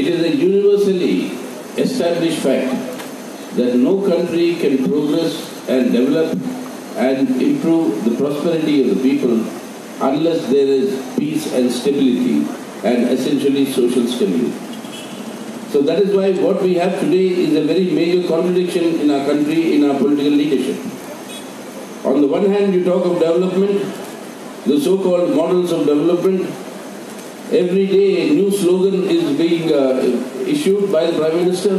It is a universally established fact that no country can progress and develop and improve the prosperity of the people unless there is peace and stability and essentially social stability. So that is why what we have today is a very major contradiction in our country, in our political leadership. On the one hand, you talk of development, the so-called models of development. Every day a new slogan is being issued by the Prime Minister.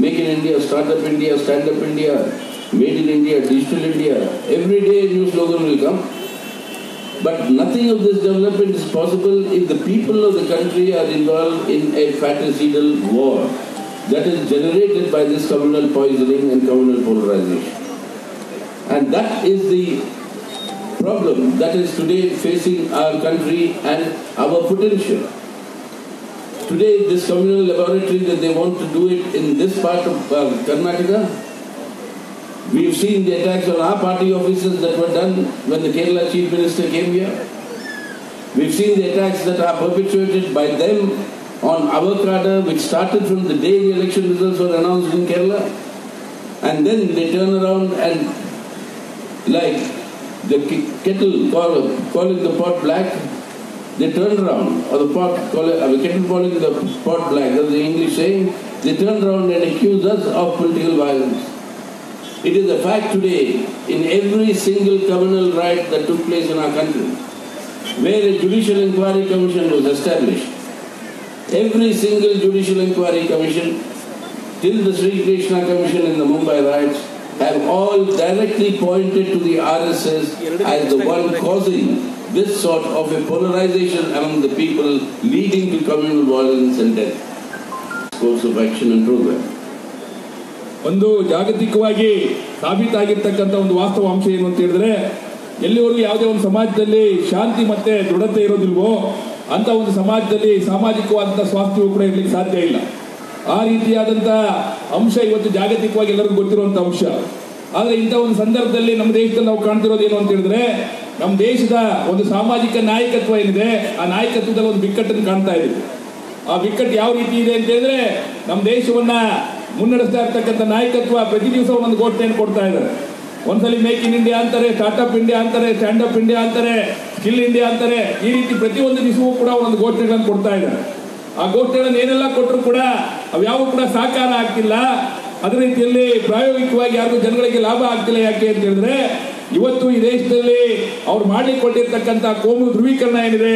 Make in India, Start Up India, Stand Up India, Made in India, Digital India. Every day a new slogan will come. But nothing of this development is possible if the people of the country are involved in a fratricidal war that is generated by this communal poisoning and communal polarization. And that is the problem that is today facing our country and our potential. Today, this communal laboratory that they want to do it in this part of Karnataka, we've seen the attacks on our party offices that were done when the Kerala Chief Minister came here. We've seen the attacks that are perpetuated by them on our cadre, which started from the day the election results were announced in Kerala. And then they turn around and, like the kettle calling the pot black, they turn around, or the kettle calling the pot black, that's the English saying, they turn around and accuse us of political violence. It is a fact today in every single communal riot that took place in our country, where a judicial inquiry commission was established. Every single judicial inquiry commission, till the Sri Krishna Commission in the Mumbai riots, have all directly pointed to the RSS as the one causing this sort of a polarization among the people, leading to communal violence and death. Course of action and program. ಒಂದು ಜಾಗತಿಕವಾಗಿ ಸಾಬೀತಾಗಿರ್ತಕ್ಕಂಥ ಒಂದು ವಾಸ್ತವ ಅಂಶ ಏನು ಅಂತ ಹೇಳಿದ್ರೆ, ಎಲ್ಲಿವರೆಗೂ ಯಾವುದೇ ಒಂದು ಸಮಾಜದಲ್ಲಿ ಶಾಂತಿ ಮತ್ತೆ ದೃಢತೆ ಇರೋದಿಲ್ವೋ ಅಂತ ಒಂದು ಸಮಾಜದಲ್ಲಿ ಸಾಮಾಜಿಕವಾದಂಥ ಸ್ವಾಸ್ಥ್ಯವು ಕೂಡ ಇರಲಿಕ್ಕೆ ಸಾಧ್ಯ ಇಲ್ಲ. ಆ ರೀತಿಯಾದಂಥ ಅಂಶ ಇವತ್ತು ಜಾಗತಿಕವಾಗಿ ಎಲ್ಲರಿಗೂ ಗೊತ್ತಿರುವಂಥ ಅಂಶ. ಆದರೆ ಇಂಥ ಒಂದು ಸಂದರ್ಭದಲ್ಲಿ ನಮ್ಮ ದೇಶದಲ್ಲಿ ನಾವು ಕಾಣ್ತಿರೋದು ಏನು ಅಂತ ಹೇಳಿದ್ರೆ, ನಮ್ಮ ದೇಶದ ಒಂದು ಸಾಮಾಜಿಕ ನಾಯಕತ್ವ ಏನಿದೆ, ಆ ನಾಯಕತ್ವದಲ್ಲಿ ಒಂದು ಬಿಕ್ಕಟ್ಟನ್ನು ಕಾಣ್ತಾ ಇದ್ದೀವಿ. ಆ ಬಿಕ್ಕಟ್ಟು ಯಾವ ರೀತಿ ಇದೆ ಅಂತ ಹೇಳಿದ್ರೆ, ನಮ್ಮ ದೇಶವನ್ನ ಮುನ್ನಡೆಸ್ತಾ ಇರ್ತಕ್ಕಂಥ ನಾಯಕತ್ವ ಪ್ರತಿ ದಿವಸ ಒಂದೊಂದು ಘೋಷಣೆಯನ್ನು ಕೊಡ್ತಾ ಇದ್ದಾರೆ. ಒಂದ್ಸಲಿ ಮೇಕ್ ಇನ್ ಇಂಡಿಯಾ ಅಂತಾರೆ, ಸ್ಟಾರ್ಟ್ಅಪ್ ಇಂಡಿಯಾ ಅಂತಾರೆ, ಸ್ಟ್ಯಾಂಡ್ ಅಪ್ ಇಂಡಿಯಾ ಅಂತಾರೆ, ಸ್ಕಿಲ್ ಇಂಡಿಯಾ ಅಂತಾರೆ. ಈ ರೀತಿ ಪ್ರತಿಯೊಂದು ದಿವಸವೂ ಕೂಡ ಒಂದೊಂದು ಘೋಷಣೆಗಳನ್ನು ಕೊಡ್ತಾ ಇದ್ದಾರೆ. ಆ ಘೋಷಣೆಗಳನ್ನು ಏನೆಲ್ಲ ಕೊಟ್ಟರು ಕೂಡ ಅವ್ಯಾವು ಕೂಡ ಸಾಕಾರ ಆಗ್ತಿಲ್ಲ. ಅದೇ ರೀತಿಯಲ್ಲಿ ಪ್ರಾಯೋಗಿಕವಾಗಿ ಯಾರಿಗೂ ಜನಗಳಿಗೆ ಲಾಭ ಆಗ್ತಿಲ್ಲ. ಯಾಕೆ ಅಂತ ಹೇಳಿದ್ರೆ, ಇವತ್ತು ಈ ದೇಶದಲ್ಲಿ ಅವ್ರು ಮಾಡಿಕೊಂಡಿರ್ತಕ್ಕಂಥ ಕೋಮು ಧ್ರುವೀಕರಣ ಏನಿದೆ,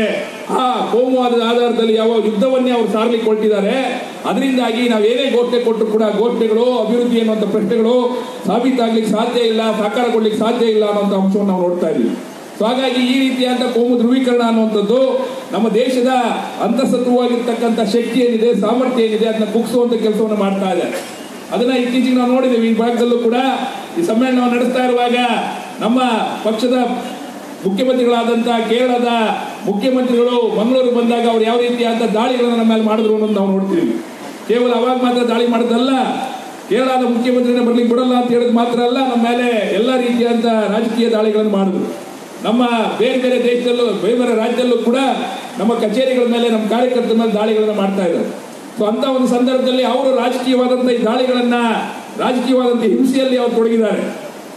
ಆ ಕೋಮುವಾದದ ಆಧಾರದಲ್ಲಿ ಯಾವ ಯುದ್ಧವನ್ನೇ ಅವ್ರು ಸಾರ್ಲಿಕ್ಕೆ ಹೊರಟಿದ್ದಾರೆ. ಅದರಿಂದಾಗಿ ನಾವೇನೇ ಘೋಷಣೆ ಕೊಟ್ಟರು ಕೂಡ ಘೋಷಣೆಗಳು ಅಭಿವೃದ್ಧಿ ಅನ್ನುವಂಥ ಪ್ರಶ್ನೆಗಳು ಸಾಬೀತಾಗ್ಲಿಕ್ಕೆ ಸಾಧ್ಯ ಇಲ್ಲ, ಸಾಕಾರಗೊಳ್ಳಿಕ್ಕೆ ಸಾಧ್ಯ ಇಲ್ಲ ಅನ್ನುವಂಥ ಅಂಶವನ್ನು ನಾವು ನೋಡ್ತಾ ಇದ್ದೀವಿ. ಸೊ ಹಾಗಾಗಿ ಈ ರೀತಿಯಾದ ಕೋಮು ಧ್ರುವೀಕರಣ ಅನ್ನುವಂಥದ್ದು ನಮ್ಮ ದೇಶದ ಅಂತಸತ್ವವಾಗಿರ್ತಕ್ಕಂಥ ಶಕ್ತಿ ಏನಿದೆ, ಸಾಮರ್ಥ್ಯ ಏನಿದೆ, ಅದನ್ನ ಕುಗ್ಸುವಂತ ಕೆಲಸವನ್ನು ಮಾಡ್ತಾ ಇದೆ. ಅದನ್ನ ಇತ್ತೀಚೆಗೆ ನಾವು ನೋಡಿದ್ದೇವೆ. ಈ ಭಾಗದಲ್ಲೂ ಕೂಡ ಈ ಸಮ್ಮೇಳನವನ್ನು ನಡೆಸ್ತಾ ಇರುವಾಗ ನಮ್ಮ ಪಕ್ಷದ ಮುಖ್ಯಮಂತ್ರಿಗಳಾದಂತಹ ಕೇರಳದ ಮುಖ್ಯಮಂತ್ರಿಗಳು ಮಂಗಳೂರು ಬಂದಾಗ ಅವ್ರು ಯಾವ ರೀತಿಯಾದ ದಾಳಿಗಳನ್ನು ನಮ್ಮ ಮೇಲೆ ಮಾಡಿದ್ರು ಅನ್ನೋದು ನಾವು ನೋಡ್ತೀವಿ. ಕೇವಲ ಅವಾಗ ಮಾತ್ರ ದಾಳಿ ಮಾಡೋದಲ್ಲ, ಕೇರಳದ ಮುಖ್ಯಮಂತ್ರಿನ ಬರ್ಲಿಕ್ಕೆ ಬಿಡಲ್ಲ ಅಂತ ಹೇಳಿದ್ ಮಾತ್ರ ಅಲ್ಲ, ನಮ್ಮ ಮೇಲೆ ಎಲ್ಲ ರೀತಿಯಾದ ರಾಜಕೀಯ ದಾಳಿಗಳನ್ನು ಮಾಡಿದ್ರು. ನಮ್ಮ ಬೇರೆ ಬೇರೆ ದೇಶದಲ್ಲೂ ಬೇರೆ ಬೇರೆ ರಾಜ್ಯದಲ್ಲೂ ಕೂಡ ನಮ್ಮ ಕಚೇರಿಗಳ ಮೇಲೆ, ನಮ್ಮ ಕಾರ್ಯಕರ್ತರ ಮೇಲೆ ದಾಳಿಗಳನ್ನು ಮಾಡ್ತಾ ಇದ್ದಾರೆ. ಸೊ ಅಂತ ಒಂದು ಸಂದರ್ಭದಲ್ಲಿ ಅವರು ರಾಜಕೀಯವಾದಂಥ ಈ ದಾಳಿಗಳನ್ನ, ರಾಜಕೀಯವಾದಂಥ ಹಿಂಸೆಯಲ್ಲಿ ಅವರು ತೊಡಗಿದ್ದಾರೆ.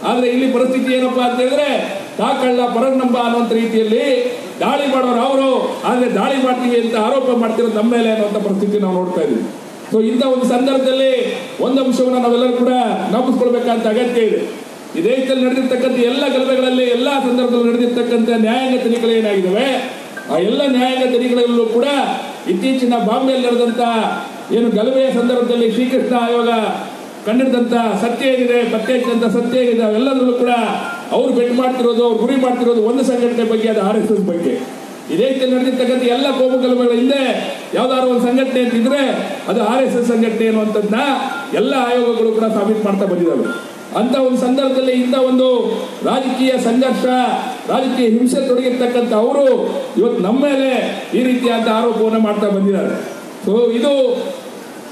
ಆದ್ರೆ ಇಲ್ಲಿ ಪರಿಸ್ಥಿತಿ ಏನಪ್ಪಾ ಅಂತ ಹೇಳಿದ್ರೆ, ತಾಕಳ್ಳ ಪರನಂಬ ಅನ್ನುವಂಥ ರೀತಿಯಲ್ಲಿ ದಾಳಿ ಮಾಡೋರು ಅವರು, ಆದ್ರೆ ದಾಳಿ ಮಾಡ್ತೀವಿ ಅಂತ ಆರೋಪ ಮಾಡ್ತಿರೋದು ನಮ್ಮ ಮೇಲೆ ಅನ್ನುವಂಥ ಪರಿಸ್ಥಿತಿ ನಾವು ನೋಡ್ತಾ ಇದ್ದೀವಿ. ಸೊ ಇಂಥ ಒಂದು ಸಂದರ್ಭದಲ್ಲಿ ಒಂದು ಅಂಶವನ್ನು ನಾವೆಲ್ಲರೂ ಕೂಡ ಜ್ಞಾಪಿಸ್ಕೊಳ್ಬೇಕಂತ ಅಗತ್ಯ ಇದೆ. ಈ ದೇಶದಲ್ಲಿ ನಡೆದಿರ್ತಕ್ಕಂಥ ಎಲ್ಲ ಗಲಭೆಗಳಲ್ಲಿ, ಎಲ್ಲ ಸಂದರ್ಭದಲ್ಲಿ ನಡೆದಿರ್ತಕ್ಕಂಥ ನ್ಯಾಯಾಂಗ ತನಿಖೆಗಳು ಏನಾಗಿದ್ದಾವೆ, ಆ ಎಲ್ಲ ನ್ಯಾಯಾಂಗ ತನಿಖೆಗಳಲ್ಲೂ ಕೂಡ ಇತ್ತೀಚಿನ ಬಾಂಬೆಯಲ್ಲಿ ನಡೆದಂತ ಏನು ಗಲಭೆಯ ಸಂದರ್ಭದಲ್ಲಿ ಶ್ರೀಕೃಷ್ಣ ಆಯೋಗ ಕಂಡಿಡಿದಂತ ಸತ್ಯ ಏನಿದೆ, ಪತ್ತೆ ಹಚ್ಚಿದಂತ ಸತ್ಯ ಏನಿದೆ, ಅವೆಲ್ಲದರಲ್ಲೂ ಕೂಡ ಅವ್ರು ಬೆಟ್ ಮಾಡ್ತಿರೋದು, ಅವ್ರು ಗುರಿ ಮಾಡ್ತಿರೋದು ಒಂದು ಸಂಘಟನೆ ಬಗ್ಗೆ, ಅದು RSS ಬಗ್ಗೆ. ಈ ದೇಶದಲ್ಲಿ ನಡೆದಿರ್ತಕ್ಕಂಥ ಎಲ್ಲ ಕೋಮು ಗಲಭೆಗಳ ಹಿಂದೆ ಯಾವ್ದಾದ್ರು ಒಂದು ಸಂಘಟನೆ ಅಂತಿದ್ರೆ ಅದು RSS ಸಂಘಟನೆ ಅನ್ನುವಂಥದ್ದನ್ನ ಎಲ್ಲ ಆಯೋಗಗಳು ಕೂಡ ಸಾಬೀತು ಮಾಡ್ತಾ ಬಂದಿದ್ದಾವೆ. ಅಂತ ಒಂದು ಸಂದರ್ಭದಲ್ಲಿ ಇಂಥ ಒಂದು ರಾಜಕೀಯ ಸಂಘರ್ಷ, ರಾಜಕೀಯ ಹಿಂಸೆ ತೊಡಗಿರ್ತಕ್ಕಂಥ ಅವರು ಇವತ್ತು ನಮ್ಮ ಮೇಲೆ ಈ ರೀತಿಯಾದ ಆರೋಪವನ್ನು ಮಾಡ್ತಾ ಬಂದಿದ್ದಾರೆ. ಸೊ ಇದು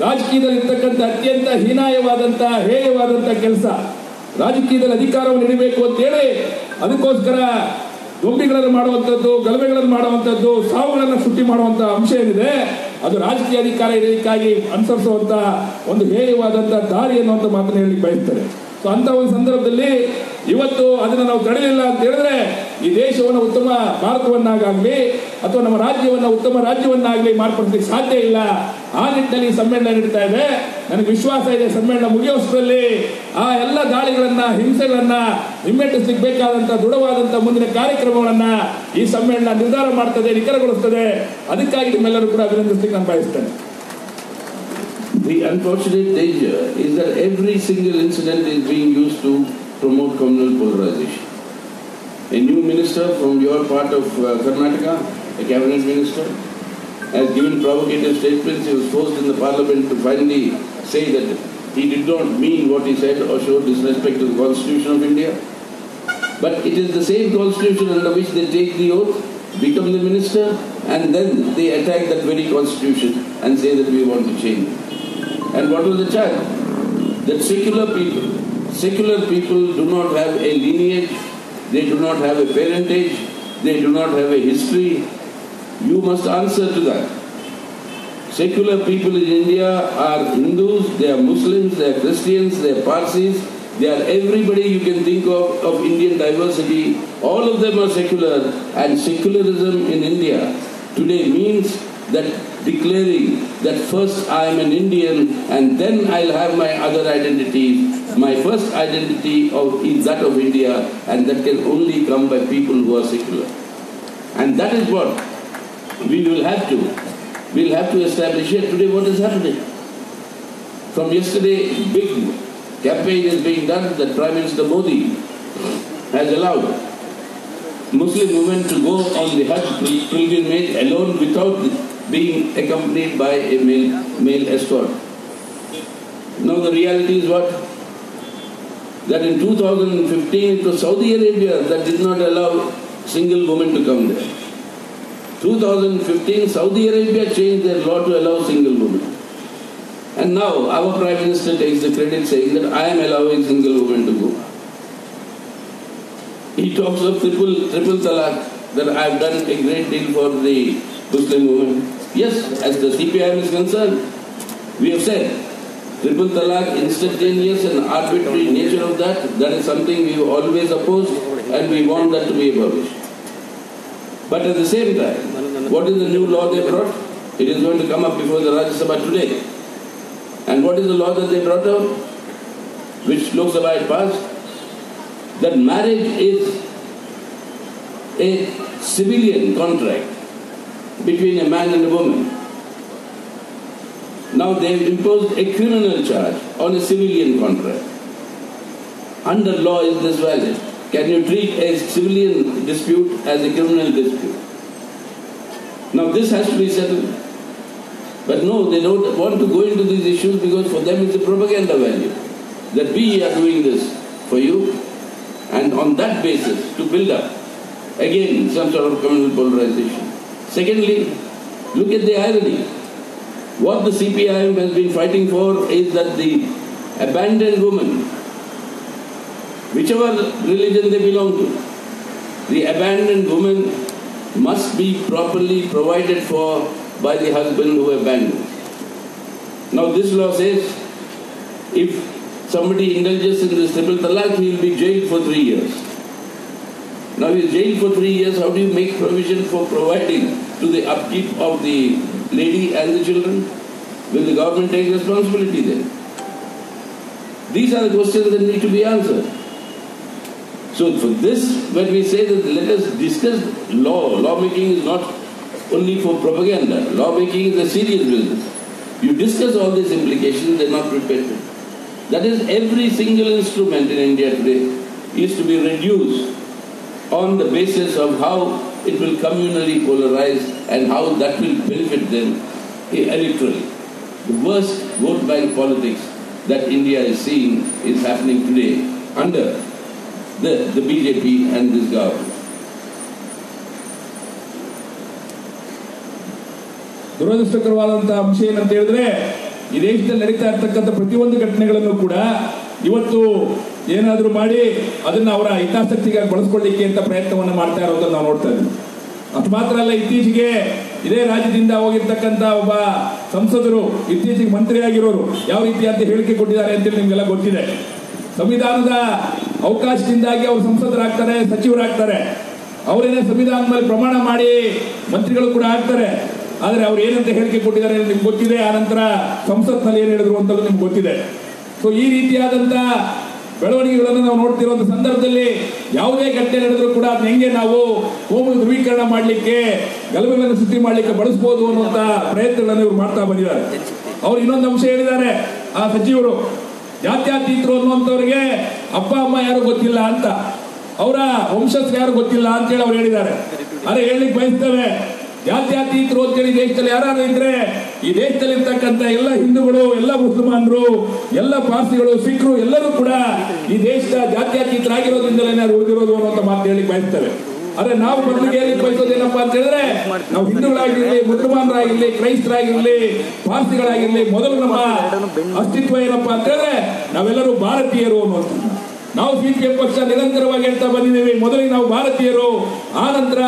ರಾಜಕೀಯದಲ್ಲಿ ಇರ್ತಕ್ಕಂಥ ಅತ್ಯಂತ ಹೀನಾಯವಾದಂಥ, ಹೇಯವಾದಂಥ ಕೆಲಸ. ರಾಜಕೀಯದಲ್ಲಿ ಅಧಿಕಾರವನ್ನು ಹಿಡಿಬೇಕು ಅಂತೇಳಿ ಅದಕ್ಕೋಸ್ಕರ ದೊಂಬಿಗಳನ್ನು ಮಾಡುವಂಥದ್ದು, ಗಲಭೆಗಳನ್ನು ಮಾಡುವಂಥದ್ದು, ಸಾವುಗಳನ್ನು ಸೃಷ್ಟಿ ಮಾಡುವಂಥ ಅಂಶ ಏನಿದೆ, ಅದು ರಾಜಕೀಯ ಅಧಿಕಾರ ಇರಲಿಕ್ಕಾಗಿ ಅನುಸರಿಸುವಂತ ಒಂದು ಹೇಯವಾದಂತಹ ದಾರಿ ಅನ್ನುವಂಥ ಮಾತನ್ನು ಹೇಳಲಿಕ್ಕೆ ಬಯಸ್ತಾರೆ. ಸೊ ಅಂತ ಒಂದು ಸಂದರ್ಭದಲ್ಲಿ ಇವತ್ತು ಅದನ್ನು ನಾವು ತಡೆಯಲಿಲ್ಲ ಅಂತ ಹೇಳಿದ್ರೆ ಈ ದೇಶವನ್ನು ಉತ್ತಮ ಭಾರತವನ್ನಾಗಲಿ ಅಥವಾ ನಮ್ಮ ರಾಜ್ಯವನ್ನು ಉತ್ತಮ ರಾಜ್ಯವನ್ನಾಗಲಿ ಮಾರ್ಪಡಿಸಲಿಕ್ಕೆ ಸಾಧ್ಯ ಇಲ್ಲ. ಆ ನಿಟ್ಟಿನಲ್ಲಿ ಸಮ್ಮೇಳನ ನಡೀತಾ ಇದೆ. ನನಗೆ ವಿಶ್ವಾಸ ಇದೆ ಸಮ್ಮೇಳನ ಮುಗಿಯೋಷ್ಟರಲ್ಲಿ ಆ ಎಲ್ಲ ದಾಳಿಗಳನ್ನ ಹಿಂಸೆಗಳನ್ನ ಹಿಮ್ಮೆಟ್ಟಿಸಲಿಕ್ಕೆ ಬೇಕಾದಂತಹ ದೃಢವಾದಂತಹ ಮುಂದಿನ ಕಾರ್ಯಕ್ರಮಗಳನ್ನ ಈ ಸಮ್ಮೇಳನ ನಿರ್ಧಾರ ಮಾಡ್ತದೆ, ನಿಖರಗೊಳಿಸ್ತದೆ. ಅದಕ್ಕಾಗಿ ನಿಮ್ಮೆಲ್ಲರೂ ಕೂಡ ಅಭಿನಂದಿಸಲಿಕ್ಕೆ ನಾನು ಬಯಸ್ತೇನೆ. The unfortunate danger is that every single incident is being used to promote communal polarization. A new minister from your part of Karnataka, a cabinet minister, has given provocative statements. He was forced in the parliament to finally say that he did not mean what he said or show disrespect to the Constitution of India. But it is the same Constitution under which they take the oath, become the minister, and then they attack that very Constitution and say that we want to change it. And what was the charge? That secular people do not have a lineage, they do not have a parentage, they do not have a history. You must answer to that. Secular people in India are Hindus, they are Muslims, they are Christians, they are Parsis, they are everybody you can think of Indian diversity. All of them are secular, and secularism in India today means that declaring that first I am an Indian and then I'll have my other identities. My first identity is that of India, and that can only come by people who are secular. And that is what we'll have to establish here. Today what is happening? From yesterday, big campaign is being done that Prime Minister Modi has allowed Muslim women to go on the Hajj pilgrimage alone without being accompanied by a male escort. Now the reality is what? That in 2015 it was Saudi Arabia that did not allow single women to come there. 2015 Saudi Arabia changed their law to allow single women. And now our Prime Minister takes the credit saying that I am allowing single women to go. He talks of triple talaq, that I have done a great deal for the Muslim women. Yes, as the CPIM is concerned, we have said triple talaq, instantaneous and arbitrary nature of that is something we have always opposed, and we want that to be abolished. But at the same time, what is the new law they brought? It is going to come up before the Rajya Sabha today. And what is the law that they brought out, which Lok Sabha had passed? That marriage is a civilian contract between a man and a woman. Now they have imposed a criminal charge on a civilian contract. Under law is this valid? Can you treat a civilian dispute as a criminal dispute? Now this has to be settled. But no, they don't want to go into these issues because for them it's a propaganda value. That we are doing this for you, and on that basis to build up again some sort of communal polarization. Secondly, look at the irony. What the CPIM has been fighting for is that the abandoned woman, whichever religion they belong to, the abandoned woman must be properly provided for by the husband who abandons. Now this law says if somebody indulges in this triple talaq, he will be jailed for 3 years. Now he is jailed for 3 years, how do you make provision for providing to the upkeep of the lady and the children? Will the government take responsibility then? These are the questions that need to be answered. So for this, when we say that let us discuss lawmaking is not only for propaganda. Lawmaking is a serious business. You discuss all these implications, they are not prepared to. That is, every single instrument in India today is to be reduced on the basis of how it will communally polarize and how that will benefit them electorally. The worst vote bank politics that India is seeing is happening today under the BJP and this government. ದುರದೃಷ್ಟಕರವಾದಂತಹ ಅಂಶ ಏನಂತ ಹೇಳಿದ್ರೆ ಈ ದೇಶದಲ್ಲಿ ನಡೀತಾ ಇರ್ತಕ್ಕಂಥ ಪ್ರತಿಯೊಂದು ಘಟನೆಗಳನ್ನು ಕೂಡ ಇವತ್ತು ಏನಾದರೂ ಮಾಡಿ ಅದನ್ನ ಅವರ ಹಿತಾಸಕ್ತಿಗಾಗಿ ಬಳಸ್ಕೊಳ್ಳಿಕ್ಕೆ ಅಂತ ಪ್ರಯತ್ನವನ್ನು ಮಾಡ್ತಾ ಇರೋದನ್ನು ನಾವು ನೋಡ್ತಾ ಇದ್ದೀವಿ. ಅದು ಮಾತ್ರ ಅಲ್ಲ, ಇತ್ತೀಚೆಗೆ ಇದೇ ರಾಜ್ಯದಿಂದ ಹೋಗಿರ್ತಕ್ಕಂಥ ಒಬ್ಬ ಸಂಸದರು ಇತ್ತೀಚೆಗೆ ಮಂತ್ರಿಯಾಗಿರೋರು ಯಾವ ರೀತಿ ಅಂತ ಹೇಳಿಕೆ ಕೊಟ್ಟಿದ್ದಾರೆ ಅಂತೇಳಿ ನಿಮ್ಗೆಲ್ಲ ಗೊತ್ತಿದೆ. ಸಂವಿಧಾನದ ಅವಕಾಶದಿಂದಾಗಿ ಅವರು ಸಂಸದರಾಗ್ತಾರೆ, ಸಚಿವರಾಗ್ತಾರೆ. ಅವರೇನೇ ಸಂವಿಧಾನದ ಮೇಲೆ ಪ್ರಮಾಣ ಮಾಡಿ ಮಂತ್ರಿಗಳು ಕೂಡ ಆಗ್ತಾರೆ. ಆದರೆ ಅವ್ರು ಏನಂತ ಹೇಳಿಕೆ ಕೊಟ್ಟಿದ್ದಾರೆ ನಿಮ್ಗೆ ಗೊತ್ತಿದೆ. ಆ ನಂತರ ಸಂಸತ್ನಲ್ಲಿ ಏನು ಹೇಳಿದ್ರು ಅಂತ ನಿಮ್ಗೆ ಗೊತ್ತಿದೆ. ಸೊ ಈ ರೀತಿಯಾದಂಥ ಬೆಳವಣಿಗೆಗಳನ್ನು ನಾವು ನೋಡ್ತಿರುವಂಥ ಸಂದರ್ಭದಲ್ಲಿ ಯಾವುದೇ ಘಟನೆ ನಡೆದರೂ ಕೂಡ ಅದನ್ನ ಹೆಂಗೆ ನಾವು ಕೋಮು ಧ್ರುವೀಕರಣ ಮಾಡಲಿಕ್ಕೆ, ಗಲಭೆಗಳನ್ನು ಸೃಷ್ಟಿ ಮಾಡಲಿಕ್ಕೆ ಬಳಸಬಹುದು ಅನ್ನುವಂಥ ಪ್ರಯತ್ನಗಳನ್ನು ಇವರು ಮಾಡ್ತಾ ಬಂದಿದ್ದಾರೆ. ಅವ್ರು ಇನ್ನೊಂದು ಅಂಶ ಹೇಳಿದ್ದಾರೆ, ಆ ಸಚಿವರು ಜಾತ್ಯತೀತರು ಅನ್ನುವಂಥವ್ರಿಗೆ ಅಪ್ಪ ಅಮ್ಮ ಯಾರು ಗೊತ್ತಿಲ್ಲ ಅಂತ, ಅವರ ವಂಶಸ್ಥರು ಯಾರು ಗೊತ್ತಿಲ್ಲ ಅಂತೇಳಿ ಅವ್ರು ಹೇಳಿದ್ದಾರೆ. ಆದರೆ ಹೇಳಲಿಕ್ಕೆ ಬಯಸ್ತೇವೆ, ಜಾತ್ಯತೀತರು ಅಂತೇಳಿ ದೇಶದಲ್ಲಿ ಯಾರು ಇದ್ರೆ ಈ ದೇಶದಲ್ಲಿ ಇರ್ತಕ್ಕಂಥ ಎಲ್ಲ ಹಿಂದೂಗಳು, ಎಲ್ಲ ಮುಸಲ್ಮಾನರು, ಎಲ್ಲ ಪಾರ್ಸಿಗಳು, ಸಿಖ್ರು ಎಲ್ಲರೂ ಕೂಡ ಈ ದೇಶದ ಜಾತ್ಯತೀತರಾಗಿರೋದ್ರಿಂದಲೇ ಉಳಿದಿರೋದು ಅನ್ನುವಂಥ ಮಾತು ಹೇಳಿಕ್ ಬಯಸ್ತೇವೆ. ಆದ್ರೆ ನಾವು ಮೊದಲಿಗೆ ಹೇಳಿಕ್ ಬಯಸೋದು ಏನಪ್ಪಾ ಅಂತ ಹೇಳಿದ್ರೆ, ನಾವು ಹಿಂದೂಗಳಾಗಿರ್ಲಿ, ಮುಸಲ್ಮಾನರಾಗಿರ್ಲಿ, ಕ್ರೈಸ್ತರಾಗಿರ್ಲಿ, ಪಾರ್ಸಿಗಳಾಗಿರ್ಲಿ, ಮೊದಲು ನಮ್ಮ ಅಸ್ತಿತ್ವ ಏನಪ್ಪಾ ಅಂತ ಹೇಳಿದ್ರೆ ನಾವೆಲ್ಲರೂ ಭಾರತೀಯರು ಅನ್ನುವಂಥದ್ದು. ನಾವು ಸಿಪಿಎಂ ಪಕ್ಷ ನಿರಂತರವಾಗಿ ಹೇಳ್ತಾ ಬಂದಿದ್ದೀವಿ, ಮೊದಲಿಗೆ ನಾವು ಭಾರತೀಯರು, ಆ ನಂತರ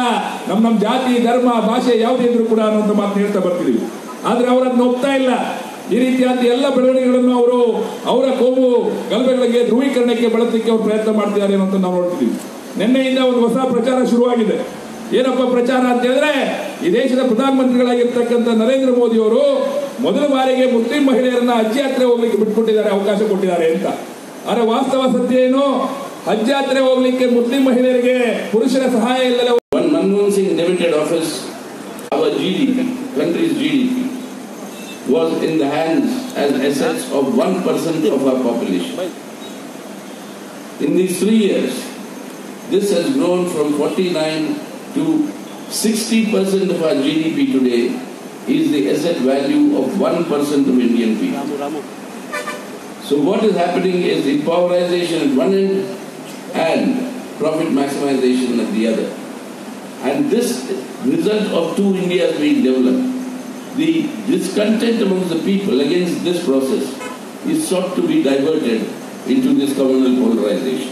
ನಮ್ಮ ಜಾತಿ, ಧರ್ಮ, ಭಾಷೆ ಯಾವುದೇ ಇದ್ರು ಕೂಡ ಅನ್ನುವಂಥ ಮಾತು ಹೇಳ್ತಾ ಬರ್ತಿದ್ದೀವಿ. ಆದ್ರೆ ಅವರನ್ನು ಒಪ್ತಾ ಇಲ್ಲ. ಈ ರೀತಿಯಾದ ಎಲ್ಲ ಬೆಳವಣಿಗೆಗಳನ್ನು ಅವರು ಅವರ ಕೋಮು ಗಲಭೆಗಳಿಗೆ, ಧ್ರುವೀಕರಣಕ್ಕೆ ಬಳಸಲಿಕ್ಕೆ ಅವರು ಪ್ರಯತ್ನ ಮಾಡ್ತಿದ್ದಾರೆ ಅಂತ ನಾವು ನೋಡ್ತಿದ್ದೀವಿ. ನಿನ್ನೆಯಿಂದ ಒಂದು ಹೊಸ ಪ್ರಚಾರ ಶುರುವಾಗಿದೆ. ಏನಪ್ಪ ಪ್ರಚಾರ ಅಂತ ಹೇಳಿದ್ರೆ, ಈ ದೇಶದ ಪ್ರಧಾನಮಂತ್ರಿಗಳಾಗಿರ್ತಕ್ಕಂಥ ನರೇಂದ್ರ ಮೋದಿ ಅವರು ಮೊದಲ ಬಾರಿಗೆ ಮುಸ್ಲಿಂ ಮಹಿಳೆಯರನ್ನ ಹಜ್ ಯಾತ್ರೆ ಹೋಗ್ಲಿಕ್ಕೆ ಬಿಟ್ಕೊಟ್ಟಿದ್ದಾರೆ, ಅವಕಾಶ ಕೊಟ್ಟಿದ್ದಾರೆ ಅಂತ. ಆದರೆ ವಾಸ್ತವ ಸತ್ಯ ಏನು, ಹಜ್ ಯಾತ್ರೆ ಹೋಗ್ಲಿಕ್ಕೆ ಮುಸ್ಲಿಂ ಮಹಿಳೆಯರಿಗೆ ಪುರುಷರ ಸಹಾಯ ಇಲ್ಲದೆ When Manmohan Singh limited office, our GDP, country's GDP, was in the hands as assets of 1% of our population. In these 3 years, this has grown from 49 to 60% of our GDP today is the asset value of 1% of Indian people. So what is happening is impoverization at one end and profit maximization at the other. And this result of two Indias being developed, the discontent amongst the people against this process is sought to be diverted into this communal polarization.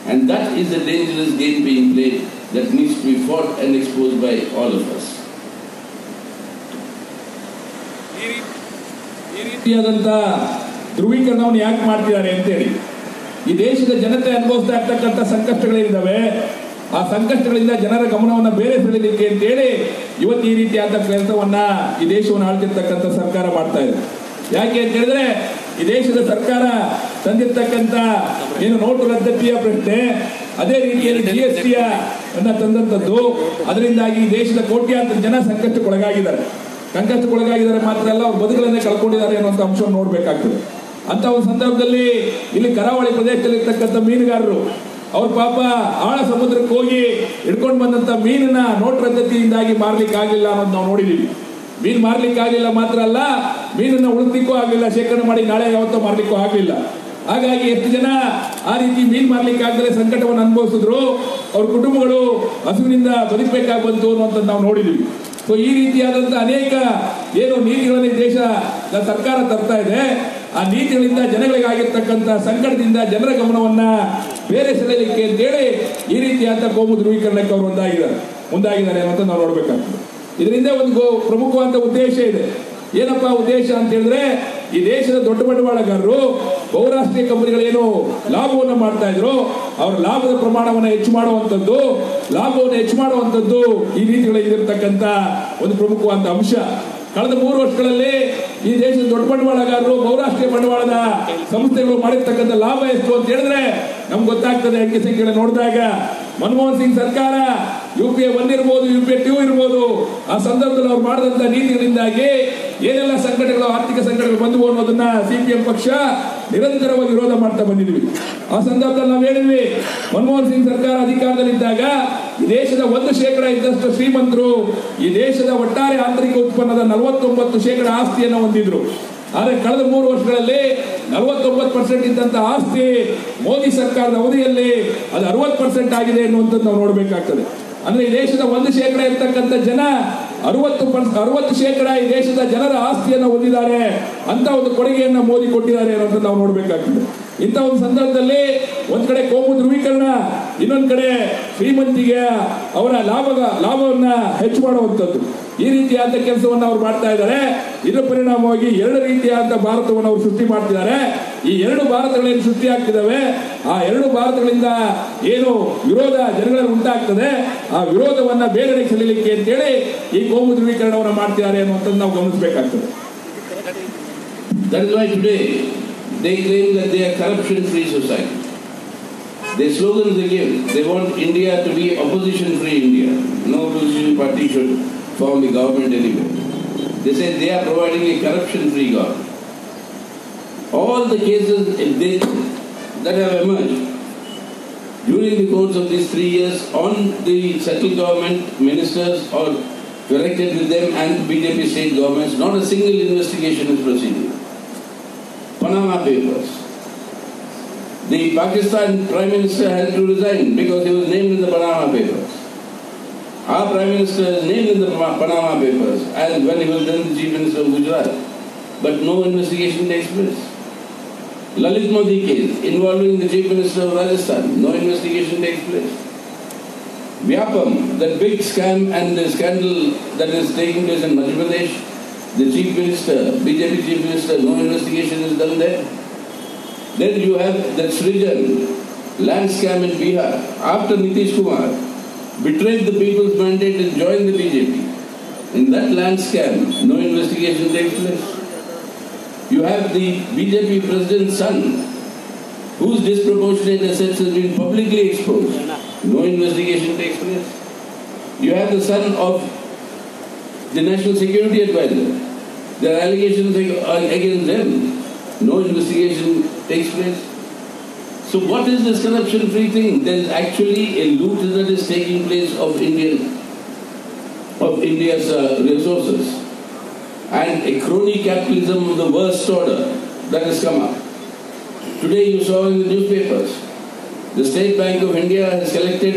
And that is a dangerous game being played that needs to be fought and exposed by all of us. ಈ ರೀತಿಯಾದಂಥ ಧ್ರುವೀಕರಣವನ್ನು ಯಾಕೆ ಮಾಡ್ತಿದ್ದಾರೆ ಅಂತೇಳಿ, ಈ ದೇಶದ ಜನತೆ ಅನುಭವಿಸ್ತಾ ಇರ್ತಕ್ಕಂಥ ಸಂಕಷ್ಟಗಳೇನಿದ್ದಾವೆ, ಆ ಸಂಕಷ್ಟಗಳಿಂದ ಜನರ ಗಮನವನ್ನು ಬೇರೆ ಸೆಳೆಯಲಿಕ್ಕೆ ಅಂತೇಳಿ ಇವತ್ತು ಈ ರೀತಿಯಾದ ಕೆಲಸವನ್ನ ಈ ದೇಶವನ್ನು ಆಳ್ತಿರ್ತಕ್ಕಂಥ ಸರ್ಕಾರ ಮಾಡ್ತಾ ಇದೆ. ಯಾಕೆ ಅಂತ ಹೇಳಿದ್ರೆ, ಈ ದೇಶದ ಸರ್ಕಾರ ತಂದಿರ್ತಕ್ಕಂಥ ಏನು ನೋಟು ರದ್ದತಿಯ ಪ್ರಶ್ನೆ, ಅದೇ ರೀತಿಯಲ್ಲಿ GST ಅನ್ನ ತಂದಂಥದ್ದು, ಅದರಿಂದಾಗಿ ಈ ದೇಶದ ಕೋಟ್ಯಾಂತರ ಜನ ಸಂಕಷ್ಟಕ್ಕೊಳಗಾಗಿದ್ದಾರೆ ಮಾತ್ರ ಅಲ್ಲ, ಅವ್ರ ಬದುಕುಗಳನ್ನೇ ಕಳ್ಕೊಂಡಿದ್ದಾರೆ ಅನ್ನುವಂಥ ಅಂಶವನ್ನು ನೋಡ್ಬೇಕಾಗ್ತದೆ. ಅಂತ ಒಂದು ಸಂದರ್ಭದಲ್ಲಿ ಇಲ್ಲಿ ಕರಾವಳಿ ಪ್ರದೇಶದಲ್ಲಿ ಇರ್ತಕ್ಕಂಥ ಮೀನುಗಾರರು ಅವ್ರ ಪಾಪ ಆಳ ಸಮುದ್ರಕ್ಕೆ ಹೋಗಿ ಹಿಡ್ಕೊಂಡು ಬಂದಂತ ಮೀನನ್ನ ನೋಟ್ ರದ್ದತಿಯಿಂದಾಗಿ ಮಾರ್ಲಿಕ್ಕೆ ಆಗಲಿಲ್ಲ ಅನ್ನೋದು ನಾವು ನೋಡಿದೀವಿ. ಮೀನು ಮಾರ್ಲಿಕ್ಕೆ ಆಗಲಿಲ್ಲ ಮಾತ್ರ ಅಲ್ಲ, ಮೀನನ್ನ ಉಳಿಸ್ಲಿಕ್ಕೂ ಆಗಲಿಲ್ಲ, ಶೇಖರಣೆ ಮಾಡಿ ನಾಳೆ ಯಾವತ್ತೋ ಮಾರ್ಲಿಕ್ಕೂ ಆಗಲಿಲ್ಲ. ಹಾಗಾಗಿ ಎಷ್ಟು ಜನ ಆ ರೀತಿ ಮೀನು ಮಾರ್ಲಿಕ್ಕೆ ಆಗದೆ ಸಂಕಟವನ್ನು ಅನುಭವಿಸಿದ್ರು, ಅವ್ರ ಕುಟುಂಬಗಳು ಹಸುವಿನಿಂದ ಬದುಕಬೇಕಾಗಿ ಬಂತು ಅನ್ನುವಂಥದ್ದು ನಾವು ನೋಡಿದೀವಿ. ಸೊ ಈ ರೀತಿಯಾದಂಥ ಅನೇಕ ಏನು ನೀತಿಗಳನ್ನು ದೇಶದ ಸರ್ಕಾರ ತರ್ತಾ ಇದೆ, ಆ ನೀತಿಗಳಿಂದ ಜನಗಳಿಗಾಗಿರ್ತಕ್ಕಂಥ ಸಂಕಟದಿಂದ ಜನರ ಗಮನವನ್ನ ಬೇರೆ ಸೆಳೆಯಲಿಕ್ಕೆ ಅಂತೇಳಿ ಈ ರೀತಿಯಾದ ಕೋಮು ಧ್ರುವೀಕರಣಕ್ಕೆ ಅವರು ಮುಂದಾಗಿದ್ದಾರೆ ಅಂತ ನಾವು ನೋಡ್ಬೇಕಾಗ್ತದೆ. ಇದರಿಂದ ಒಂದು ಪ್ರಮುಖವಾದ ಉದ್ದೇಶ ಇದೆ. ಏನಪ್ಪಾ ಉದ್ದೇಶ ಅಂತ ಹೇಳಿದ್ರೆ, ಈ ದೇಶದ ದೊಡ್ಡ ಬಂಡವಾಳಗಾರರು ಬಹುರಾಷ್ಟ್ರೀಯ ಕಂಪನಿಗಳೇನು ಲಾಭವನ್ನು ಮಾಡ್ತಾ ಇದ್ರು, ಅವರ ಲಾಭದ ಪ್ರಮಾಣವನ್ನು ಹೆಚ್ಚು ಮಾಡುವಂತದ್ದು ಈ ರೀತಿಗಳಿರ್ತಕ್ಕಂಥ ಒಂದು ಪ್ರಮುಖವಾದ ಅಂಶ. ಕಳೆದ 3 ವರ್ಷಗಳಲ್ಲಿ ಈ ದೇಶದ ದೊಡ್ಡ ಬಂಡವಾಳಗಾರರು ಬಹುರಾಷ್ಟ್ರೀಯ ಬಂಡವಾಳದ ಸಂಸ್ಥೆಗಳು ಮಾಡಿರ್ತಕ್ಕಂಥ ಲಾಭ ಎಷ್ಟು ಅಂತ ಹೇಳಿದ್ರೆ ನಮ್ಗೆ ಗೊತ್ತಾಗ್ತದೆ. ಅಂಕಿ ಸಂಖ್ಯೆಗಳನ್ನು ನೋಡಿದಾಗ ಮನಮೋಹನ್ ಸಿಂಗ್ ಸರ್ಕಾರ UPA 1 ಇರ್ಬೋದು, UPA 2 ಇರ್ಬೋದು, ಆ ಸಂದರ್ಭದಲ್ಲಿ ಅವ್ರು ಮಾಡಿದಂತ ನೀತಿಗಳಿಂದಾಗಿ ಏನೆಲ್ಲ ಸಂಕಟಗಳು, ಆರ್ಥಿಕ ಸಂಕಟಗಳು ಬಂದವು ಅನ್ನೋದನ್ನ CPM ಪಕ್ಷ ನಿರಂತರವಾಗಿ ವಿರೋಧ ಮಾಡ್ತಾ ಬಂದಿದ್ವಿ. ಆ ಸಂದರ್ಭದಲ್ಲಿ ನಾವು ಹೇಳಿದ್ವಿ, ಮನಮೋಹನ್ ಸಿಂಗ್ ಸರ್ಕಾರ ಅಧಿಕಾರದಲ್ಲಿದ್ದಾಗ ಈ ದೇಶದ 1% ಇದ್ದಷ್ಟು ಶ್ರೀಮಂತರು ಈ ದೇಶದ ಒಟ್ಟಾರೆ ಆಂತರಿಕ ಉತ್ಪನ್ನದ 49% ಆಸ್ತಿಯನ್ನು ಹೊಂದಿದ್ರು. ಆದರೆ ಕಳೆದ 3 ವರ್ಷಗಳಲ್ಲಿ 49% ಇದ್ದಂತ ಆಸ್ತಿ ಮೋದಿ ಸರ್ಕಾರದ ಅವಧಿಯಲ್ಲಿ ಅದು 60% ಆಗಿದೆ ಎನ್ನುವಂಥದ್ದು ನಾವು ನೋಡಬೇಕಾಗ್ತದೆ. ಅಂದ್ರೆ ಈ ದೇಶದ 1% ಇರ್ತಕ್ಕಂಥ ಜನ 60% ಈ ದೇಶದ ಜನರ ಆಸ್ತಿಯನ್ನು ಹೊಂದಿದ್ದಾರೆ ಅಂತ ಒಂದು ಕೊಡುಗೆಯನ್ನು ಮೋದಿ ಕೊಟ್ಟಿದ್ದಾರೆ ಅನ್ನೋದನ್ನು ನಾವು ನೋಡಬೇಕಾಗ್ತದೆ. ಇಂಥ ಒಂದು ಸಂದರ್ಭದಲ್ಲಿ ಒಂದ್ ಕಡೆ ಕೋಮು ಧ್ರುವೀಕರಣ, ಇನ್ನೊಂದ್ ಕಡೆ ಶ್ರೀಮಂತಿಗೆ ಅವರ ಲಾಭವನ್ನ ಹೆಚ್ಚು ಮಾಡುವಂಥದ್ದು, ಈ ರೀತಿಯಾದ ಕೆಲಸವನ್ನು ಅವರು ಮಾಡ್ತಾ ಇದ್ದಾರೆ. ಇದರ ಪರಿಣಾಮವಾಗಿ ಎರಡು ರೀತಿಯಾದ ಭಾರತವನ್ನು ಅವರು ಸೃಷ್ಟಿ ಮಾಡ್ತಿದ್ದಾರೆ. ಈ ಎರಡು ಭಾರತಗಳೇನು ಸೃಷ್ಟಿ ಆಗ್ತಿದ್ದಾವೆ, ಆ ಎರಡು ಭಾರತಗಳಿಂದ ಏನು ವಿರೋಧ ಜನಗಳಲ್ಲಿ ಉಂಟಾಗ್ತದೆ, ಆ ವಿರೋಧವನ್ನ ಬೇಗನೆ ಸೆಳೆಯಲಿಕ್ಕೆ ಅಂತೇಳಿ ಈ ಕೋಮು ಧ್ರುವೀಕರಣವನ್ನು ಮಾಡ್ತಿದ್ದಾರೆ ಅನ್ನುವಂಥದ್ದು ನಾವು ಗಮನಿಸಬೇಕಾಗ್ತದೆ. That is why today they claim that they are corruption-free society. Their slogans they give, they want India to be opposition-free India. No opposition party should form the government anywhere. They say they are providing a corruption-free government. All the cases that have emerged during the course of these 3 years on the central government ministers or connected with them and BJP state governments, not a single investigation is proceeding. Panama Papers. The Pakistan Prime Minister had to resign because he was named in the Panama Papers. Our Prime Minister is named in the Panama Papers and when he was then the Chief Minister of Gujarat. But no investigation takes place. Lalit Modi case involving the Chief Minister of Rajasthan, no investigation takes place. Vyapam, that big scam and the scandal that is taking place in Madhya Pradesh, the Chief Minister, BJP Chief Minister, no investigation is done there. Then you have that Srijan land scam in Bihar after Nitish Kumar betrayed the people's mandate and joined the BJP. In that land scam, no investigation takes place. You have the BJP president's son, whose disproportionate assets have been publicly exposed. No investigation takes place. You have the son of the National Security Advisor. There are allegations against them. No investigation takes place. So what is this corruption-free thing? There is actually a loot that is taking place of India's resources, and a crony capitalism of the worst order that has come up. Today you saw in the newspapers, the State Bank of India has collected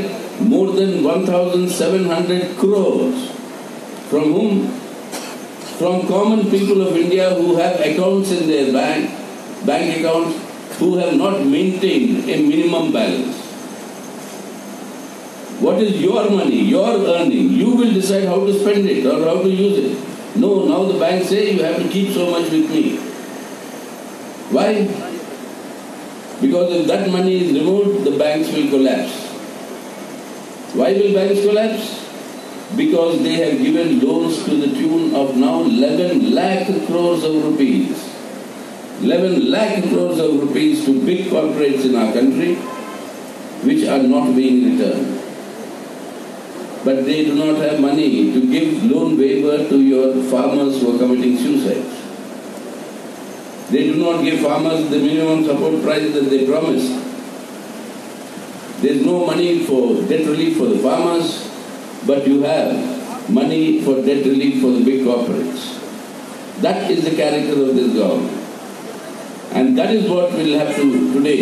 more than 1,700 crores. From whom? From common people of India who have accounts in their bank accounts, who have not maintained a minimum balance. What is your money, your earning? You will decide how to spend it or how to use it. No, now the banks say you have to keep so much with me. Why? Because if that money is removed, the banks will collapse. Why will banks collapse? Because they have given loans to the tune of now 11 lakh crores of rupees. 11 lakh crores of rupees to big corporates in our country, which are not being returned. But they do not have money to give loan waiver to your farmers who are committing suicide. They do not give farmers the minimum support price that they promised. There is no money for debt relief for the farmers, but you have money for debt relief for the big corporates. That is the character of this government. And that is what we'll have to today.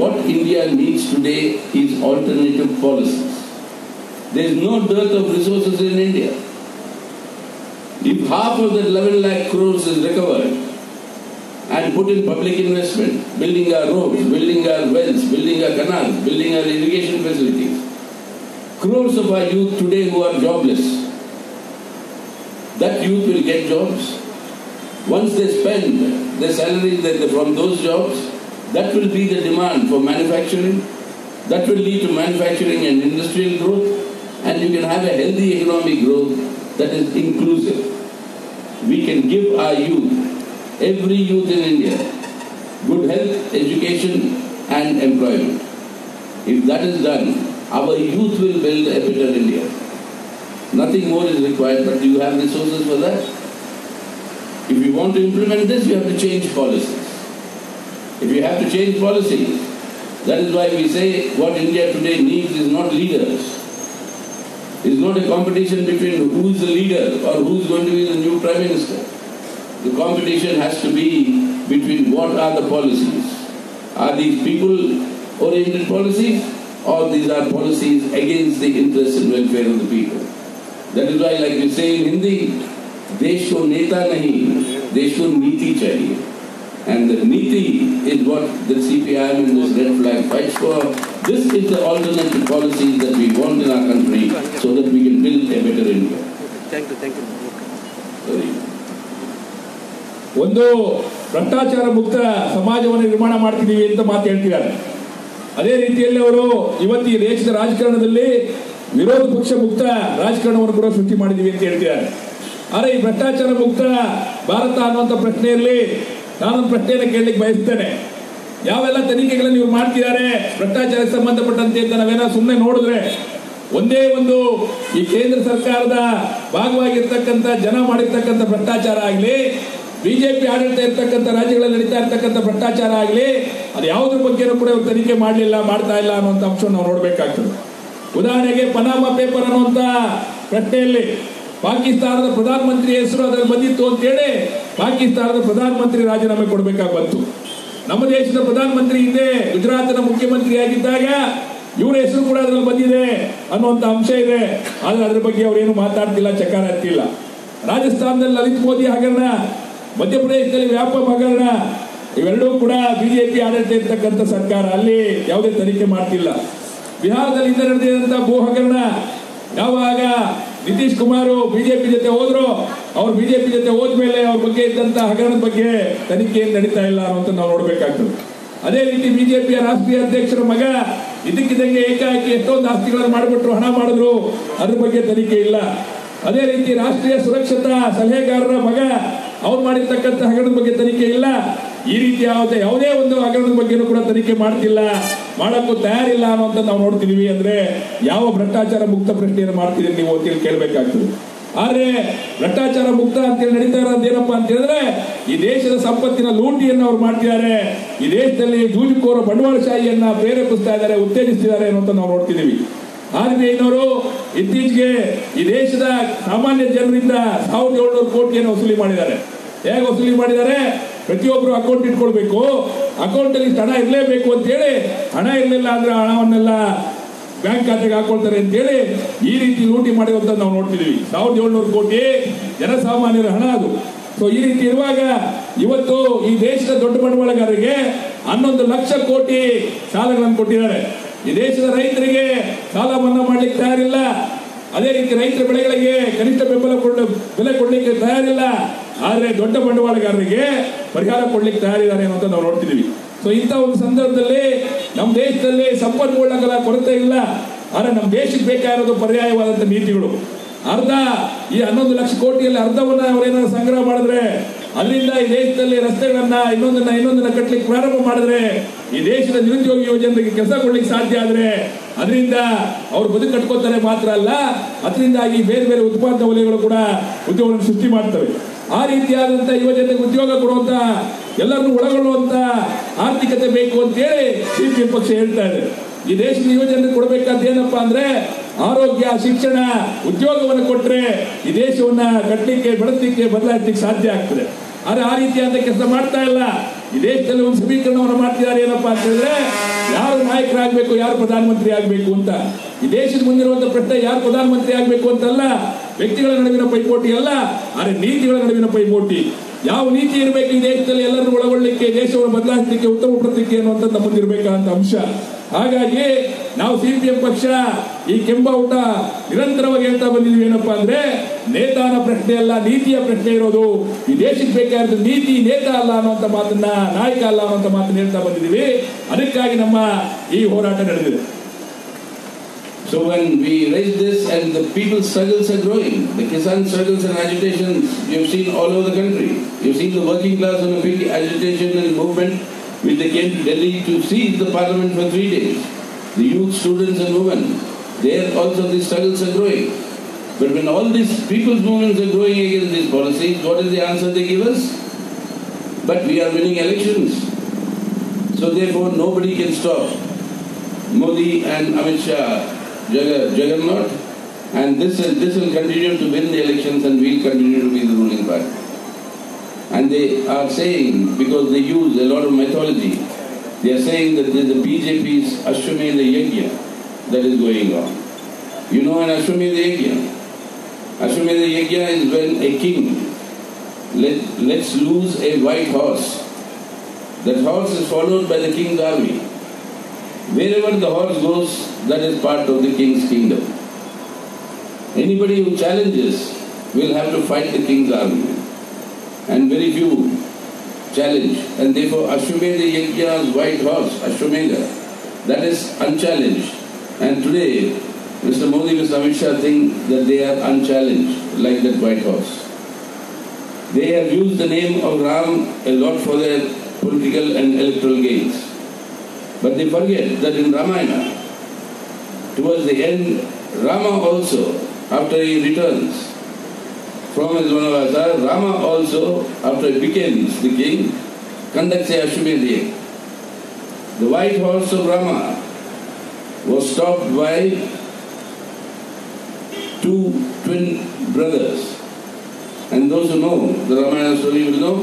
What India needs today is alternative policies. There is no dearth of resources in India. If half of the 11 lakh crores is recovered and put in public investment, building our roads, building our wells, building our canals, building our irrigation facilities, crores of our youth today who are jobless, that youth will get jobs. Once they spend their salaries from those jobs, that will be the demand for manufacturing. That will lead to manufacturing and industrial growth, and you can have a healthy economic growth that is inclusive. We can give our youth, every youth in India, good health, education and employment. If that is done, our youth will build a better India. Nothing more is required, but do you have resources for that? If you want to implement this, you have to change policies. If you have to change policies, that is why we say what India today needs is not leaders. It's not a competition between who is the leader or who is going to be the new Prime Minister. The competition has to be between what are the policies. Are these people-oriented policies, or these are policies against the interests and welfare of the people? That is why, like we say in Hindi, देश को नेता नहीं, देश को नीति चाहिए. And the Niti is what the CPIM in this red flag fights for. This is the alternative policies that we want in our country so that we can build a better India. Thank you. Sorry. ಒಂದು ಭ್ರಷ್ಟಾಚಾರ ಮುಕ್ತ ಸಮಾಜವನ್ನು ನಿರ್ಮಾಣ ಮಾಡ್ತಿದ್ದೀವಿ ಅಂತ ಮಾತು ಹೇಳ್ತಿದ್ದಾರೆ. ಅದೇ ರೀತಿಯಲ್ಲಿ ಅವರು ಇವತ್ತು ಈ ದೇಶದ ರಾಜಕಾರಣದಲ್ಲಿ ವಿರೋಧ ಪಕ್ಷ ಮುಕ್ತ ರಾಜಕಾರಣವನ್ನು ಕೂಡ ಸೃಷ್ಟಿ ಮಾಡಿದೀವಿ ಅಂತ ಹೇಳ್ತಿದ್ದಾರೆ. ಆದರೆ ಈ ಭ್ರಷ್ಟಾಚಾರ ಮುಕ್ತ ಭಾರತ ಅನ್ನುವಂಥ ಪ್ರಶ್ನೆಯಲ್ಲಿ ನಾನೊಂದು ಪ್ರಶ್ನೆಯನ್ನು ಕೇಳಲಿಕ್ಕೆ ಬಯಸ್ತೇನೆ. ಯಾವೆಲ್ಲ ತನಿಖೆಗಳನ್ನು ಇವ್ರು ಮಾಡ್ತಿದ್ದಾರೆ ಭ್ರಷ್ಟಾಚಾರಕ್ಕೆ ಸಂಬಂಧಪಟ್ಟಂತೆ ಅಂತ ನಾವೇನೋ ಸುಮ್ಮನೆ ನೋಡಿದ್ರೆ, ಒಂದೇ ಒಂದು ಈ ಕೇಂದ್ರ ಸರ್ಕಾರದ ಭಾಗವಾಗಿರ್ತಕ್ಕಂಥ ಜನ ಮಾಡಿರ್ತಕ್ಕಂಥ ಭ್ರಷ್ಟಾಚಾರ ಆಗಲಿ, ಬಿಜೆಪಿ ಆಡಳಿತ ಇರ್ತಕ್ಕಂಥ ರಾಜ್ಯಗಳಲ್ಲಿ ನಡೀತಾ ಇರ್ತಕ್ಕಂಥ ಭ್ರಷ್ಟಾಚಾರ ಆಗಲಿ, ಅದು ಯಾವುದ್ರ ಬಗ್ಗೆನೂ ಕೂಡ ಇವರು ತನಿಖೆ ಮಾಡಲಿಲ್ಲ, ಮಾಡ್ತಾ ಇಲ್ಲ ಅನ್ನುವಂಥ ಅಂಶವನ್ನು ನಾವು ನೋಡಬೇಕಾಗ್ತದೆ. ಉದಾಹರಣೆಗೆ ಪನಾಮಾ ಪೇಪರ್ ಅನ್ನುವಂಥ ಪ್ರಶ್ನೆಯಲ್ಲಿ ಪಾಕಿಸ್ತಾನದ ಪ್ರಧಾನಮಂತ್ರಿ ಹೆಸರು ಅದರಲ್ಲಿ ಬಂದಿತ್ತು ಅಂತೇಳಿ ಪಾಕಿಸ್ತಾನದ ಪ್ರಧಾನಮಂತ್ರಿ ರಾಜೀನಾಮೆ ಕೊಡಬೇಕಾಗಿ ಬಂತು. ನಮ್ಮ ದೇಶದ ಪ್ರಧಾನಮಂತ್ರಿ ಹಿಂದೆ ಗುಜರಾತ್ನ ಮುಖ್ಯಮಂತ್ರಿ ಆಗಿದ್ದಾಗ ಇವರ ಹೆಸರು ಕೂಡ ಅದರಲ್ಲಿ ಬಂದಿದೆ ಅನ್ನುವಂಥ ಅಂಶ ಇದೆ. ಆದರೆ ಅದರ ಬಗ್ಗೆ ಅವರೇನು ಮಾತಾಡ್ತಿಲ್ಲ, ಚಕಾರ ಎತ್ತಿಲ್ಲ. ರಾಜಸ್ಥಾನದಲ್ಲಿ ಲಲಿತ್ ಮೋದಿ ಹಗರಣ, ಮಧ್ಯಪ್ರದೇಶದಲ್ಲಿ ವ್ಯಾಪಕ ಹಗರಣ, ಇವೆರಡೂ ಕೂಡ ಬಿಜೆಪಿ ಆಡಳಿತ ಇರ್ತಕ್ಕಂಥ ಸರ್ಕಾರ, ಅಲ್ಲಿ ಯಾವುದೇ ತನಿಖೆ ಮಾಡ್ತಿಲ್ಲ. ಬಿಹಾರದಲ್ಲಿ ಹಿಂದೆ ನಡೆದಿದ್ದಂಥ ಭೂ ಹಗರಣ, ಯಾವಾಗ ನಿತೀಶ್ ಕುಮಾರ್ ಬಿಜೆಪಿ ಜೊತೆ ಹೋದ್ರು, ಅವ್ರು ಬಿಜೆಪಿ ಜೊತೆ ಹೋದ್ಮೇಲೆ ಅವ್ರ ಬಗ್ಗೆ ಇದ್ದಂತ ಹಗರಣದ ಬಗ್ಗೆ ತನಿಖೆ ಏನು ನಡೀತಾ ಇಲ್ಲ ಅನ್ನೋಂತ ನಾವು ನೋಡ್ಬೇಕಾಗ್ತದೆ. ಅದೇ ರೀತಿ ಬಿಜೆಪಿಯ ರಾಷ್ಟ್ರೀಯ ಅಧ್ಯಕ್ಷರ ಮಗ ಇದಕ್ಕಿದ್ದಂಗೆ ಏಕಾಏಕಿ ಎಷ್ಟೊಂದು ಆಸ್ತಿಗಳನ್ನು ಮಾಡಿಬಿಟ್ರು, ಹಣ ಮಾಡಿದ್ರು, ಅದ್ರ ಬಗ್ಗೆ ತನಿಖೆ ಇಲ್ಲ. ಅದೇ ರೀತಿ ರಾಷ್ಟ್ರೀಯ ಸುರಕ್ಷತಾ ಸಲಹೆಗಾರರ ಮಗ ಅವ್ರು ಮಾಡಿರ್ತಕ್ಕಂಥ ಹಗರಣದ ಬಗ್ಗೆ ತನಿಖೆ ಇಲ್ಲ. ಈ ರೀತಿ ಯಾವುದೇ ಒಂದು ಹಗರಣದ ಬಗ್ಗೆನೂ ಕೂಡ ತನಿಖೆ ಮಾಡ್ತಿಲ್ಲ, ಮಾಡಕ್ಕೂ ತಯಾರಿಲ್ಲ ಅನ್ನೋಂತ ನಾವು ನೋಡ್ತಿದೀವಿ. ಅಂದ್ರೆ ಯಾವ ಭ್ರಷ್ಟಾಚಾರ ಮುಕ್ತ ಪ್ರಶ್ನೆಯನ್ನು ಮಾಡ್ತಿದ್ದೀರಿ ನೀವು ಅಂತೇಳಿ ಕೇಳಬೇಕಾಗ್ತದೆ. ಆದ್ರೆ ಭ್ರಷ್ಟಾಚಾರ ಮುಕ್ತ ಅಂತೇಳಿ ನಡೀತಾ ಇರೋದು ಏನಪ್ಪಾ ಅಂತ ಹೇಳಿದ್ರೆ, ಈ ದೇಶದ ಸಂಪತ್ತಿನ ಲೂಟಿಯನ್ನು ಅವ್ರು ಮಾಡ್ತಿದ್ದಾರೆ, ಈ ದೇಶದಲ್ಲಿ ಜೂಜುಕೋರ ಬಂಡವಾಳಶಾಹಿಯನ್ನ ಪ್ರೇರೇಪಿಸ್ತಾ ಇದ್ದಾರೆ, ಉತ್ತೇಜಿಸ್ತಿದ್ದಾರೆ ಅನ್ನೋಂತ ನಾವು ನೋಡ್ತಿದೀವಿ. RBIನವರು ಇತ್ತೀಚೆಗೆ ಈ ದೇಶದ ಸಾಮಾನ್ಯ ಜನರಿಂದ 1700 ಕೋಟಿಯನ್ನು ವಸೂಲಿ ಮಾಡಿದ್ದಾರೆ. ಹೇಗೆ ವಸೂಲಿ ಮಾಡಿದ್ದಾರೆ? ಪ್ರತಿಯೊಬ್ಬರು ಅಕೌಂಟ್ ಇಟ್ಕೊಳ್ಬೇಕು, ಅಕೌಂಟ್ ಅಲ್ಲಿ ಹಣ ಇರಲೇಬೇಕು ಅಂತ ಹೇಳಿ, ಹಣ ಇರಲಿಲ್ಲ ಅಂದ್ರೆ ಹಣವನ್ನೆಲ್ಲ ಬ್ಯಾಂಕ್ ಖಾತೆಗೆ ಹಾಕೊಳ್ತಾರೆ ಅಂತ ಹೇಳಿ ಈ ರೀತಿ ಲೂಟಿ ಮಾಡಿರುವಂತ ನಾವು ನೋಡ್ತಿದೀವಿ. 1700 ಕೋಟಿ ಜನಸಾಮಾನ್ಯರ ಹಣ ಅದು. ಸೊ ಈ ರೀತಿ ಇರುವಾಗ ಇವತ್ತು ಈ ದೇಶದ ದೊಡ್ಡ ಬಂಡವಾಳಗಾರರಿಗೆ 11 ಲಕ್ಷ ಕೋಟಿ ಸಾಲಗಳನ್ನು ಕೊಟ್ಟಿದ್ದಾರೆ. ಈ ದೇಶದ ರೈತರಿಗೆ ಸಾಲ ಮನ್ನಾ ಮಾಡ್ಲಿಕ್ಕೆ ತಯಾರಿಲ್ಲ. ಅದೇ ರೀತಿ ರೈತರ ಬೆಳೆಗಳಿಗೆ ಕನಿಷ್ಠ ಬೆಲೆ ಕೊಡ್ಲಿಕ್ಕೆ ತಯಾರಿಲ್ಲ. ಆದ್ರೆ ದೊಡ್ಡ ಬಂಡವಾಳಗಾರರಿಗೆ ಪರಿಹಾರ ಕೊಡ್ಲಿಕ್ಕೆ ತಯಾರಿದ್ದಾರೆ ಅಂತ ನಾವು ನೋಡ್ತಿದೀವಿ. ಸೊ ಇಂಥ ಒಂದು ಸಂದರ್ಭದಲ್ಲಿ ನಮ್ಮ ದೇಶದಲ್ಲಿ ಸಂಪನ್ಮೂಲಗಳ ಕೊರತೆ ಇಲ್ಲ, ಆದ್ರೆ ನಮ್ಮ ದೇಶಕ್ಕೆ ಬೇಕಾಗಿರೋದು ಪರ್ಯಾಯವಾದಂತ ನೀತಿಗಳು. ಈ 11 ಲಕ್ಷ ಕೋಟಿಯಲ್ಲಿ ಅರ್ಧವನ್ನ ಅವರೇನಾದ್ರು ಸಂಗ್ರಹ ಮಾಡಿದ್ರೆ, ಅಲ್ಲಿಂದ ಈ ದೇಶದಲ್ಲಿ ರಸ್ತೆಗಳನ್ನ ಇನ್ನೊಂದನ್ನ ಕಟ್ಟಲಿಕ್ಕೆ ಪ್ರಾರಂಭ ಮಾಡಿದ್ರೆ, ಈ ದೇಶದ ನಿರುದ್ಯೋಗಿ ಯುವಜನರಿಗೆ ಕೆಲಸ ಕೊಡ್ಲಿಕ್ಕೆ ಸಾಧ್ಯ ಆದ್ರೆ ಅದರಿಂದ ಅವ್ರು ಬದುಕು ಕಟ್ಕೋತಾರೆ ಮಾತ್ರ ಅಲ್ಲ, ಅದರಿಂದಾಗಿ ಬೇರೆ ಬೇರೆ ಉತ್ಪಾದನಾ ವಲಯಗಳು ಕೂಡ ಉದ್ಯೋಗವನ್ನು ಸೃಷ್ಟಿ ಮಾಡ್ತವೆ. ಆ ರೀತಿಯಾದಂತ ಯುವಜನರಿಗೆ ಉದ್ಯೋಗ ಕೊಡುವಂತ, ಎಲ್ಲರನ್ನೂ ಒಳಗೊಳ್ಳುವಂತ ಆರ್ಥಿಕತೆ ಬೇಕು ಅಂತ ಹೇಳಿ ಸಿಪಿಎಂ ಪಕ್ಷ ಹೇಳ್ತಾ ಇದೆ. ಈ ದೇಶದ ಯುವಜನರಿಗೆ ಕೊಡಬೇಕಾದ ಏನಪ್ಪಾ ಅಂದ್ರೆ ಆರೋಗ್ಯ, ಶಿಕ್ಷಣ, ಉದ್ಯೋಗವನ್ನು ಕೊಟ್ಟರೆ ಈ ದೇಶವನ್ನ ಕಟ್ಟಲಿಕ್ಕೆ, ಬೆಳೆಸಲಿಕ್ಕೆ, ಬದಲಾಯಿಸಲಿಕ್ಕೆ ಸಾಧ್ಯ ಆಗ್ತದೆ. ಆದ್ರೆ ಆ ರೀತಿಯಾದ ಕೆಲಸ ಮಾಡ್ತಾ ಇಲ್ಲ. ಈ ದೇಶದಲ್ಲಿ ಒಂದು ಸಮೀಕರಣವನ್ನು ಮಾಡ್ತಿದ್ದಾರೆ. ಏನಪ್ಪಾ ಅಂತ ಹೇಳಿದ್ರೆ, ಯಾರು ನಾಯಕರಾಗಬೇಕು, ಯಾರು ಪ್ರಧಾನಮಂತ್ರಿ ಆಗಬೇಕು ಅಂತ. ಈ ದೇಶದ ಮುಂದಿರುವಂತ ಪ್ರಶ್ನೆ ಯಾರು ಪ್ರಧಾನಮಂತ್ರಿ ಆಗಬೇಕು ಅಂತಲ್ಲ, ವ್ಯಕ್ತಿಗಳ ನಡುವಿನ ಪೈಪೋಟಿ ಅಲ್ಲ, ಆದರೆ ನೀತಿಗಳ ನಡುವಿನ ಪೈಪೋಟಿ. ಯಾವ ನೀತಿ ಇರಬೇಕು ಈ ದೇಶದಲ್ಲಿ ಎಲ್ಲರನ್ನು ಒಳಗೊಳ್ಳಲಿಕ್ಕೆ, ದೇಶವನ್ನು ಬದಲಾಯಿಸಲಿಕ್ಕೆ, ಉತ್ತಮ ಪ್ರತಿಕ್ರಿಯೆ ಅನ್ನುವಂಥದ್ದು ಮುಂದಿರಬೇಕಂತ ಅಂಶ. ಹಾಗಾಗಿ ನಾವು ಸಿಪಿಎಂ ಪಕ್ಷ ಈ ಕೆಂಬಾವುಟ ನಿರಂತರವಾಗಿ ಹೇಳ್ತಾ ಬಂದಿದ್ವಿ. ಏನಪ್ಪಾ ಅಂದ್ರೆ, ನೇತಾನ ಪ್ರಶ್ನೆ ಅಲ್ಲ, ನೀತಿಯ ಪ್ರಶ್ನೆ ಇರೋದು. ಈ ದೇಶಕ್ಕೆ ಬೇಕಾದ ನೀತಿ, ನೇತಾ ಅಲ್ಲ ಅನ್ನುವಂಥ ಮಾತನ್ನ, ನಾಯಕ ಅಲ್ಲ ಅನ್ನುವಂಥ ಮಾತನ್ನ ಹೇಳ್ತಾ ಬಂದಿದ್ದೀವಿ. ಅದಕ್ಕಾಗಿ ನಮ್ಮ ಈ ಹೋರಾಟ ನಡೆದಿದೆ. So when we raise this and the people's struggles are growing, the Kisan struggles and agitations you've seen all over the country. You've seen the working class on a big agitation and movement which they came to Delhi to seize the parliament for 3 days. The youth, students and women, there also these struggles are growing. But when all these people's movements are growing against these policies, what is the answer they give us? But we are winning elections. So therefore nobody can stop Modi and Amit Shah, Juggernaut, and this will continue to win the elections and we'll continue to be the ruling party. And they are saying, because they use a lot of mythology, they are saying that there is a BJP's Ashwamedha Yajna that is going on. You know an Ashwamedha Yajna? Ashwamedha Yajna is when a king lets loose a white horse That horse is followed by the king's army. Wherever the horse goes, that is part of the king's kingdom. Anybody who challenges will have to fight the king's army. And very few challenge. And therefore Ashwamedha Yajna's white horse, Ashwamedha, that is unchallenged. And today, Mr. Modi and Mr. Amit Shah think that they are unchallenged, like that white horse. They have used the name of Ram a lot for their political and electoral gains. But they forget that in Ramayana, towards the end, Rama also, after he returns from his Vanavasa, Rama also, after he becomes the king, conducts a Ashwamedha Yajna. The white horse of Rama was stopped by two twin brothers. And those who know the Ramayana story will know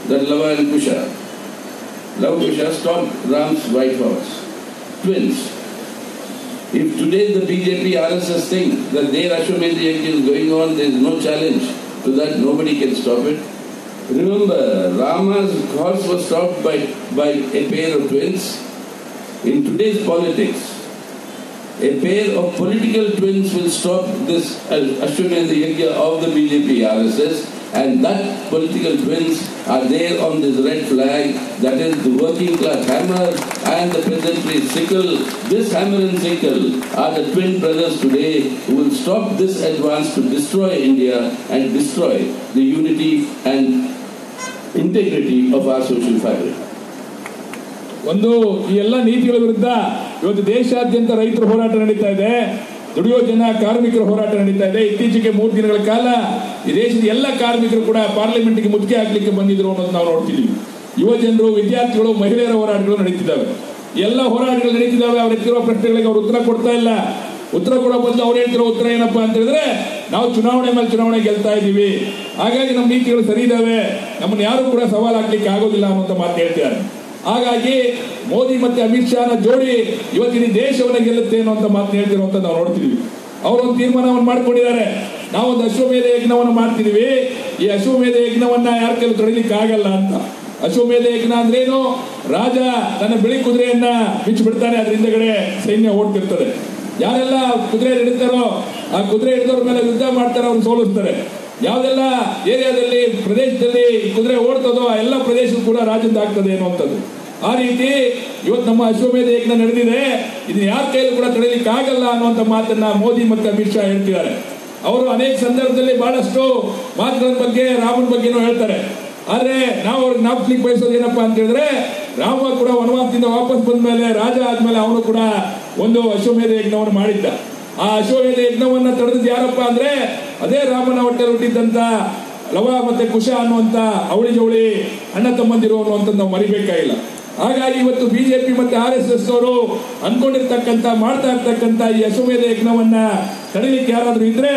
that Lava and Kusha. Lava and Kusha stopped Ram's white horse. Twins. If today the BJP RSS think that their Ashwamedha Yajna is going on, there is no challenge to that, nobody can stop it. Remember, Rama's horse was stopped by a pair of twins. In today's politics, a pair of political twins will stop this Ashwamedha Yajna of the BJP RSS, and that political twins are there on this red flag, that is the working class hammer and the peasantry sickle. This hammer and sickle are the twin brothers today who will stop this advance to destroy India and destroy the unity and integrity of our social fabric. ಒಂದು ಈ ಎಲ್ಲ ನೀತಿಗಳ ವಿರುದ್ಧ ಇವತ್ತು ದೇಶಾದ್ಯಂತ ರೈತರ ಹೋರಾಟ ನಡೀತಾ ಇದೆ, ದುಡಿಯೋ ಜನ ಕಾರ್ಮಿಕರ ಹೋರಾಟ ನಡೀತಾ ಇದೆ. ಇತ್ತೀಚೆಗೆ 3 ದಿನಗಳ ಕಾಲ ಈ ದೇಶದ ಎಲ್ಲ ಕಾರ್ಮಿಕರು ಕೂಡ ಪಾರ್ಲಿಮೆಂಟ್ಗೆ ಮುತ್ತಿಗೆ ಹಾಕಲಿಕ್ಕೆ ಬಂದಿದ್ರು ಅನ್ನೋದು ನಾವು ನೋಡ್ತಿದ್ದೀವಿ. ಯುವ ಜನರು, ವಿದ್ಯಾರ್ಥಿಗಳು, ಮಹಿಳೆಯರ ಹೋರಾಟಗಳು ನಡೀತಿದ್ದಾವೆ. ಎಲ್ಲ ಹೋರಾಟಗಳು ನಡೀತಿದ್ದಾವೆ. ಅವ್ರು ಎತ್ತಿರೋ ಪ್ರಶ್ನೆಗಳಿಗೆ ಅವರು ಉತ್ತರ ಕೊಡ್ತಾ ಇಲ್ಲ. ಉತ್ತರ ಕೊಡೋ ಬದಲು ಅವ್ರು ಹೇಳ್ತಿರೋ ಉತ್ತರ ಏನಪ್ಪಾ ಅಂತ ಹೇಳಿದ್ರೆ, ನಾವು ಚುನಾವಣೆ ಮೇಲೆ ಚುನಾವಣೆ ಗೆಲ್ತಾ ಇದ್ದೀವಿ, ಹಾಗಾಗಿ ನಮ್ಮ ನೀತಿಗಳು ಸರಿ ಇದಾವೆ, ನಮ್ಮನ್ನು ಯಾರು ಕೂಡ ಸವಾಲು ಹಾಕ್ಲಿಕ್ಕೆ ಆಗೋದಿಲ್ಲ ಅನ್ನುವಂತ ಮಾತು ಹೇಳ್ತಿದ್ದಾರೆ. ಹಾಗಾಗಿ ಮೋದಿ ಮತ್ತೆ ಅಮಿತ್ ಶಾನ ಜೋಡಿ ಇವತ್ತಿನ ದೇಶವನ್ನ ಗೆಲ್ಲುತ್ತೆ ಅನ್ನುವಂತ ಮಾತನ್ನ ಹೇಳ್ತಿರುವಂತ ನಾವು ನೋಡ್ತಿದೀವಿ. ಅವರೊಂದು ತೀರ್ಮಾನವನ್ನು ಮಾಡ್ಕೊಂಡಿದ್ದಾರೆ, ನಾವೊಂದು ಅಶ್ವಮೇಧ ಯಜ್ಞವನ್ನು ಮಾಡ್ತಿದೀವಿ, ಈ ಅಶ್ವಮೇಧ ಯಜ್ಞವನ್ನ ಯಾರ ಕೈಲಿ ತೊಡಿಲಿಕ್ಕೆ ಆಗಲ್ಲ ಅಂತ. ಅಶ್ವಮೇಧ ಯಜ್ಞ ಅಂದ್ರೇನು? ರಾಜ ತನ್ನ ಬಿಳಿ ಕುದುರೆಯನ್ನ ಬಿಚ್ಚಿ ಬಿಡ್ತಾನೆ, ಅದ್ರ ಹಿಂದೆಗಡೆ ಸೈನ್ಯ ಓಡ್ತಿರ್ತದೆ. ಯಾರೆಲ್ಲ ಕುದುರೆ ಹಿಡಿತಾರೋ ಆ ಕುದುರೆ ಹಿಡಿದವ್ರ ಮೇಲೆ ಯುದ್ಧ ಮಾಡ್ತಾರೆ, ಅವ್ರನ್ನ ಸೋಲಿಸ್ತಾರೆ. ಯಾವ್ದೆಲ್ಲ ಏರಿಯಾದಲ್ಲಿ ಪ್ರದೇಶದಲ್ಲಿ ಕುದುರೆ ಓಡ್ತದೋ ಆ ಎಲ್ಲ ಪ್ರದೇಶ ಕೂಡ ರಾಜ್ಯದ್ದಾಗ್ತದೆ ಅನ್ನುವಂಥದ್ದು. ಆ ರೀತಿ ಇವತ್ತು ನಮ್ಮ ಅಶ್ವಮೇಧ ಯಜ್ಞ ನಡೆದಿದೆ, ಇದನ್ನ ಯಾರ ಕೈಲೂ ಕೂಡ ತಡೆಯಲಿಕ್ಕೆ ಆಗಲ್ಲ ಅನ್ನುವಂಥ ಮಾತನ್ನ ಮೋದಿ ಮತ್ತು ಅಮಿತ್ ಶಾ ಹೇಳ್ತಿದ್ದಾರೆ. ಅವರು ಅನೇಕ ಸಂದರ್ಭದಲ್ಲಿ ಬಹಳಷ್ಟು ಮಾತುಗಳ ಬಗ್ಗೆ, ರಾಮನ ಬಗ್ಗೆನೂ ಹೇಳ್ತಾರೆ. ಆದ್ರೆ ನಾವು ಅವ್ರಿಗೆ ಜ್ಞಾಪಿಸ್ಲಿಕ್ಕೆ ಬಯಸೋದು ಏನಪ್ಪಾ ಅಂತ ಹೇಳಿದ್ರೆ, ರಾಮ ಕೂಡ ವನವಾಸದಿಂದ ವಾಪಸ್ ಬಂದ ಮೇಲೆ, ರಾಜ ಆದ್ಮೇಲೆ ಅವನು ಕೂಡ ಒಂದು ಅಶ್ವಮೇಧ ಯಜ್ಞವನ್ನು ಮಾಡಿದ್ದ. ಆ ಅಶ್ವಮೇಧ ಯಜ್ಞವನ್ನ ತಡೆದಿದ್ದು ಯಾರಪ್ಪ ಅಂದ್ರೆ, ಅದೇ ರಾಮನ ಹೊಟ್ಟೆ ಹುಟ್ಟಿದ್ದಂತ ಲವ ಮತ್ತೆ ಕುಶ ಅನ್ನುವಂತ ಅವಳಿ ಜವಳಿ ಅಣ್ಣ ತಮ್ಮಂದಿರು ಅನ್ನುವಂಥದ್ದು ನಾವು ಮರಿಬೇಕಾಗಿಲ್ಲ. ಹಾಗಾಗಿ ಇವತ್ತು ಬಿಜೆಪಿ ಮತ್ತೆ RSS ಅವರು ಅನ್ಕೊಂಡಿರ್ತಕ್ಕಂಥ ಮಾಡ್ತಾ ಇರ್ತಕ್ಕಂಥ ಈ ಅಶ್ವಮೇಧ ಯಜ್ಞವನ್ನ ತಡೆಯಲಿಕ್ಕೆ ಯಾರಾದ್ರೂ ಇದ್ರೆ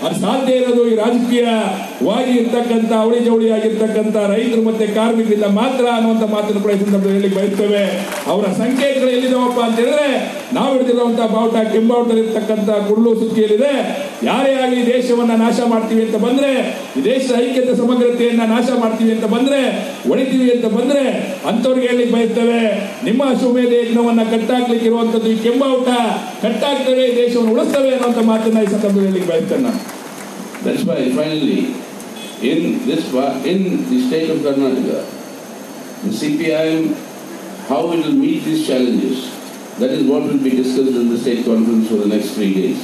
ಅದು ಸಾಧ್ಯ ಇರೋದು ಈ ರಾಜಕೀಯವಾಗಿ ಇರ್ತಕ್ಕಂಥ ಅವಳಿ ಜವಳಿ ಆಗಿರ್ತಕ್ಕಂಥ ರೈತರು ಮತ್ತೆ ಕಾರ್ಮಿಕರಿಂದ ಮಾತ್ರ ಅನ್ನುವಂಥ ಮಾತನ್ನು ಕೂಡ ಈ ಸಂದರ್ಭದಲ್ಲಿ ಹೇಳಲಿಕ್ಕೆ ಬಯಸ್ತೇವೆ. ಅವರ ಸಂಕೇತಗಳು ಎಲ್ಲಿದಾವಪ್ಪ ಅಂತ ಹೇಳಿದ್ರೆ, ನಾವು ಹಿಡಿದಿರುವಂತಹ ಬಾವುಟ ಕೆಂಬಾವುಟದಲ್ಲಿರ್ತಕ್ಕಂಥ ಕುರುಳು ಸುತ್ತಿಯಲ್ಲಿದೆ. ಯಾರೇ ಆಗಲಿ ದೇಶವನ್ನ ನಾಶ ಮಾಡ್ತೀವಿ ಅಂತ ಬಂದ್ರೆ, ಈ ದೇಶದ ಐಕ್ಯತೆ ಸಮಗ್ರತೆಯನ್ನ ನಾಶ ಮಾಡ್ತೀವಿ ಅಂತ ಬಂದ್ರೆ, ಹೊಡಿತೀವಿ ಅಂತ ಬಂದ್ರೆ ಅಂತವ್ರಿಗೆ ಹೇಳಲಿಕ್ಕೆ ಬಯಸ್ತೇವೆ, ನಿಮ್ಮ ಅಶ್ವಮೇಧ ಯಜ್ಞವನ್ನ ಕಟ್ಟಾಕ್ಲಿಕ್ಕೆ ಇರುವಂತದ್ದು ಈ ಕೆಂಬಾವುಟ ಕಟ್ಟಾಕ್ತವೆ, ದೇಶವನ್ನು ಉಳಿಸ್ತವೆ ಅನ್ನುವಂಥ ಮಾತನ್ನ ಈ ಸಂದರ್ಭದಲ್ಲಿ ಹೇಳಲಿಕ್ಕೆ ಬಯಸ್ತೇನೆ. That's why finally in the state of Karnataka, the CPIM, how it will meet these challenges, that is what will be discussed in the state conference for the next 3 days.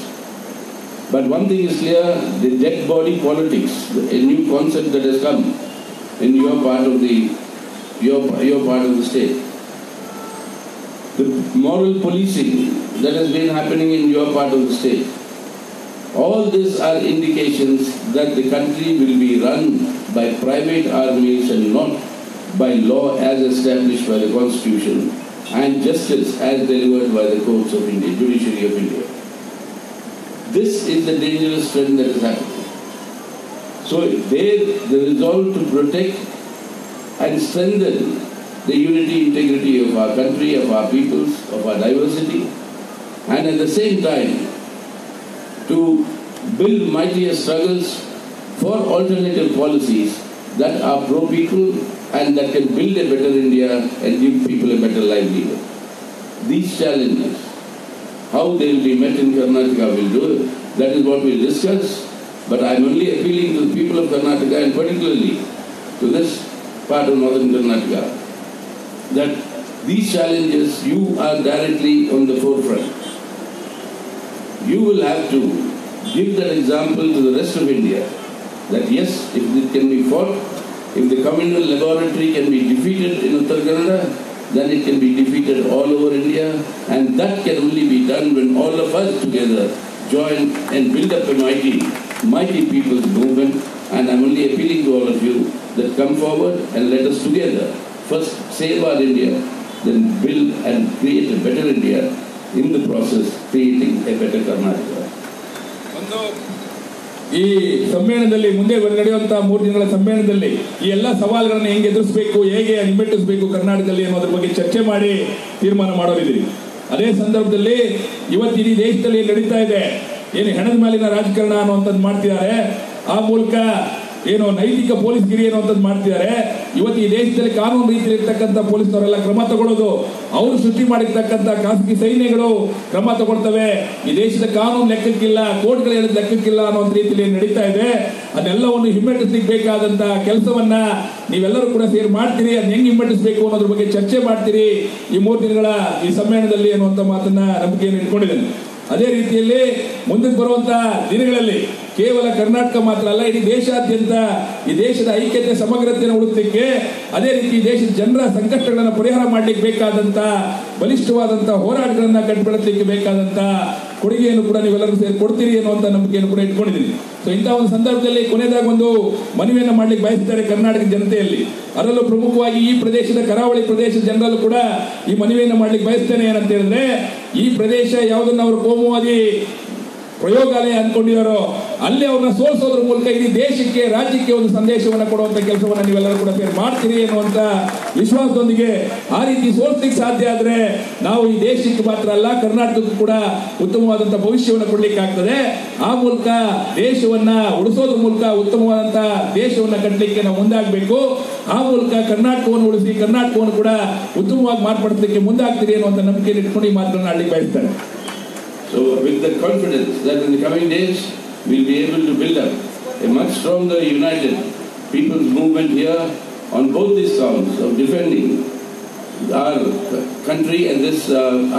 But one thing is clear, the dead body politics, a new concept that has come in your part of the state. The moral policing that has been happening in your part of the state. All these are indications that the country will be run by private armies and not by law as established by the Constitution and justice as delivered by the courts of India, judiciary of India. This is the dangerous trend that is happening. So the resolve to protect and strengthen the unity, integrity of our country, of our peoples, of our diversity, and at the same time to build mightier struggles for alternative policies that are pro-people and that can build a better India and give people a better livelihood. These challenges, how they will be met in Karnataka, will do. That is what we will discuss. But I am only appealing to the people of Karnataka, and particularly to this part of northern Karnataka, that these challenges, you are directly on the forefront. You will have to give that example to the rest of India, that yes, if it can be fought, if the communal laboratory can be defeated in Uttar Kannada, then it can be defeated all over India, and that can only be done when all of us together join and build up a mighty people's movement. And I'm only appealing to all of you that come forward and let us together first save our India, then build and create a better India, in the process creating a better Karnataka. ಈ ಸಮ್ಮೇಳನದಲ್ಲಿ ಮುಂದೆ ನಡೆಯುವಂತಹ 3 ದಿನಗಳ ಸಮ್ಮೇಳನದಲ್ಲಿ ಈ ಎಲ್ಲ ಸವಾಲುಗಳನ್ನು ಹೆಂಗೆ ಎದುರಿಸಬೇಕು, ಹೇಗೆ ಹಿಮ್ಮೆಟ್ಟಿಸಬೇಕು ಕರ್ನಾಟಕದಲ್ಲಿ ಅನ್ನೋದ್ರ ಬಗ್ಗೆ ಚರ್ಚೆ ಮಾಡಿ ತೀರ್ಮಾನ ಮಾಡೋರಿದ್ದೀರಿ. ಅದೇ ಸಂದರ್ಭದಲ್ಲಿ ಇವತ್ತು ಇಡೀ ದೇಶದಲ್ಲಿ ನಡೀತಾ ಇದೆ ಏನು ಹೆಣದ ಮೇಲಿನ ರಾಜಕಾರಣ ಅನ್ನುವಂಥದ್ದು ಮಾಡ್ತಿದ್ದಾರೆ, ಆ ಮೂಲಕ ಏನು ನೈತಿಕ ಪೊಲೀಸ್ಗಿರಿ ಅನ್ನುವಂಥದ್ದು ಮಾಡ್ತಿದ್ದಾರೆ. ಇವತ್ತು ಈ ದೇಶದಲ್ಲಿ ಕಾನೂನು ರೀತಿಯಲ್ಲಿ ಇರ್ತಕ್ಕಂಥ ಪೊಲೀಸ್ನವರೆಲ್ಲ ಕ್ರಮ ತಗೊಳ್ಳೋದು, ಅವರು ಸೃಷ್ಟಿ ಮಾಡಿರ್ತಕ್ಕಂಥ ಖಾಸಗಿ ಸೈನ್ಯಗಳು ಕ್ರಮ ತಗೊಳ್ತವೆ. ಈ ದೇಶದ ಕಾನೂನು ಲೆಕ್ಕಕ್ಕಿಲ್ಲ, ಕೋರ್ಟ್ಗಳು ಹೇಳಿದ ಲೆಕ್ಕಕ್ಕಿಲ್ಲ ಅನ್ನೋ ರೀತಿಯಲ್ಲಿ ನಡೀತಾ ಇದೆ. ಅದೆಲ್ಲವನ್ನು ಹಿಮ್ಮೆಟ್ಟಿಸ್ಲಿಕ್ಕೆ ಬೇಕಾದಂತಹ ಕೆಲಸವನ್ನ ನೀವೆಲ್ಲರೂ ಕೂಡ ಸೇರಿ ಮಾಡ್ತೀರಿ. ಅದನ್ನ ಹೆಂಗ್ ಹಿಮ್ಮೆಟ್ಟಿಸಬೇಕು ಅನ್ನೋದ್ರ ಬಗ್ಗೆ ಚರ್ಚೆ ಮಾಡ್ತೀರಿ ಈ 3 ದಿನಗಳ ಈ ಸಮ್ಮೇಳನದಲ್ಲಿ ಅನ್ನುವಂಥ ಮಾತನ್ನ ನಂಬಿಕೆಯನ್ನು ಇಟ್ಕೊಂಡಿದ್ದೇನೆ. ಅದೇ ರೀತಿಯಲ್ಲಿ ಮುಂದಕ್ಕೆ ಬರುವಂತಹ ದಿನಗಳಲ್ಲಿ ಕೇವಲ ಕರ್ನಾಟಕ ಮಾತ್ರ ಅಲ್ಲ, ಇಡೀ ದೇಶಾದ್ಯಂತ ಈ ದೇಶದ ಐಕ್ಯತೆ ಸಮಗ್ರತೆಯನ್ನು ಉಳಿಸಲಿಕ್ಕೆ, ಅದೇ ರೀತಿ ದೇಶದ ಜನರ ಸಂಕಷ್ಟಗಳನ್ನು ಪರಿಹಾರ ಮಾಡಲಿಕ್ಕೆ ಬೇಕಾದಂತ ಬಲಿಷ್ಠವಾದಂತಹ ಹೋರಾಟಗಳನ್ನ ಕಟ್ಟಿಬೆಳೆಸಲಿಕ್ಕೆ ಬೇಕಾದಂತ ಕೊಡುಗೆಯನ್ನು ಕೂಡ ನೀವೆಲ್ಲರೂ ಸೇರಿ ಕೊಡ್ತೀರಿ ಅನ್ನುವಂಥ ನಂಬಿಕೆಯನ್ನು ಕೂಡ ಇಟ್ಕೊಂಡಿದ್ದೀನಿ. ಸೊ ಇಂತಹ ಒಂದು ಸಂದರ್ಭದಲ್ಲಿ ಕೊನೆಯದಾಗ ಒಂದು ಮನವಿಯನ್ನು ಮಾಡ್ಲಿಕ್ಕೆ ಬಯಸ್ತಾರೆ ಕರ್ನಾಟಕ ಜನತೆಯಲ್ಲಿ, ಅದರಲ್ಲೂ ಪ್ರಮುಖವಾಗಿ ಈ ಪ್ರದೇಶದ ಕರಾವಳಿ ಪ್ರದೇಶದ ಜನರಲ್ಲೂ ಕೂಡ ಈ ಮನವಿಯನ್ನು ಮಾಡ್ಲಿಕ್ಕೆ ಬಯಸ್ತೇನೆ. ಏನಂತ ಹೇಳಿದ್ರೆ, ಈ ಪ್ರದೇಶ ಯಾವುದನ್ನ ಅವರು ಕೋಮುವಾದಿ ಪ್ರಯೋಗಾಲಯ ಅಂದ್ಕೊಂಡಿದ್ದಾರೋ ಅಲ್ಲಿ ಅವ್ರನ್ನ ಸೋಲಿಸೋದ್ರ ಮೂಲಕ ಇಡೀ ದೇಶಕ್ಕೆ, ರಾಜ್ಯಕ್ಕೆ ಒಂದು ಸಂದೇಶವನ್ನು ಕೊಡುವಂತ ಕೆಲಸವನ್ನು ನೀವೆಲ್ಲರೂ ಕೂಡ ಸೇರಿ ಮಾಡ್ತೀರಿ ಅನ್ನುವಂತ ವಿಶ್ವಾಸದೊಂದಿಗೆ, ಆ ರೀತಿ ಸೋಲಿಸಲಿಕ್ಕೆ ಸಾಧ್ಯ ಆದ್ರೆ ನಾವು ಈ ದೇಶಕ್ಕೆ ಮಾತ್ರ ಅಲ್ಲ ಕರ್ನಾಟಕಕ್ಕೂ ಕೂಡ ಉತ್ತಮವಾದಂತಹ ಭವಿಷ್ಯವನ್ನು ಕೊಡ್ಲಿಕ್ಕೆ ಆಗ್ತದೆ. ಆ ಮೂಲಕ ದೇಶವನ್ನ ಉಳಿಸೋದ್ರ ಮೂಲಕ ಉತ್ತಮವಾದಂತಹ ದೇಶವನ್ನ ಕಟ್ಟಲಿಕ್ಕೆ ನಾವು ಮುಂದಾಗಬೇಕು. ಆ ಮೂಲಕ ಕರ್ನಾಟಕವನ್ನು ಉಳಿಸಿ ಕರ್ನಾಟಕವನ್ನು ಕೂಡ ಉತ್ತಮವಾಗಿ ಮಾರ್ಪಡಿಸಲಿಕ್ಕೆ ಮುಂದಾಗ್ತೀರಿ ಅನ್ನುವಂಥ ನಂಬಿಕೆಯನ್ನು ಇಟ್ಕೊಂಡು ಈ ಮಾತುಗಳನ್ನು ಆಡ್ಲಿಕ್ಕೆ ಬಯಸ್ತಾರೆ. So with the confidence that in the coming days we'll be able to build up a much stronger, united people's movement here on both these counts of defending our country and this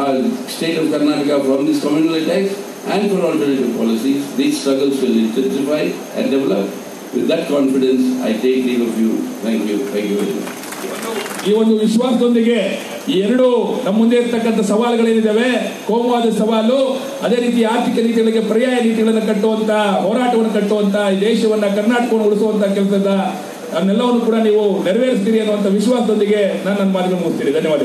our state of Karnataka from these communal attacks and for alternative policies, these struggles will intensify and develop. With that confidence, I take leave of you. Thank you. Thank you very much. ಈ ಒಂದು ವಿಶ್ವಾಸದೊಂದಿಗೆ ಈ ಎರಡು ನಮ್ಮ ಮುಂದೆ ಇರ್ತಕ್ಕಂಥ ಸವಾಲುಗಳೇನಿದ್ದಾವೆ, ಕೋಮುವಾದ ಸವಾಲು, ಅದೇ ರೀತಿ ಆರ್ಥಿಕ ನೀತಿಗಳಿಗೆ ಪರ್ಯಾಯ ನೀತಿಗಳನ್ನು ಕಟ್ಟುವಂತ ಹೋರಾಟವನ್ನು ಕಟ್ಟುವಂತ ಈ ದೇಶವನ್ನ ಕರ್ನಾಟಕವನ್ನು ಉಳಿಸುವಂತ ಕೆಲಸದ ಅದನ್ನೆಲ್ಲವನ್ನು ಕೂಡ ನೀವು ನೆರವೇರಿಸ್ತೀರಿ ಅನ್ನುವಂಥ ವಿಶ್ವಾಸದೊಂದಿಗೆ ನಾನು ನನ್ನ ಮಾತನ್ನು ಮುಗಿಸ್ತೀನಿ. ಧನ್ಯವಾದ.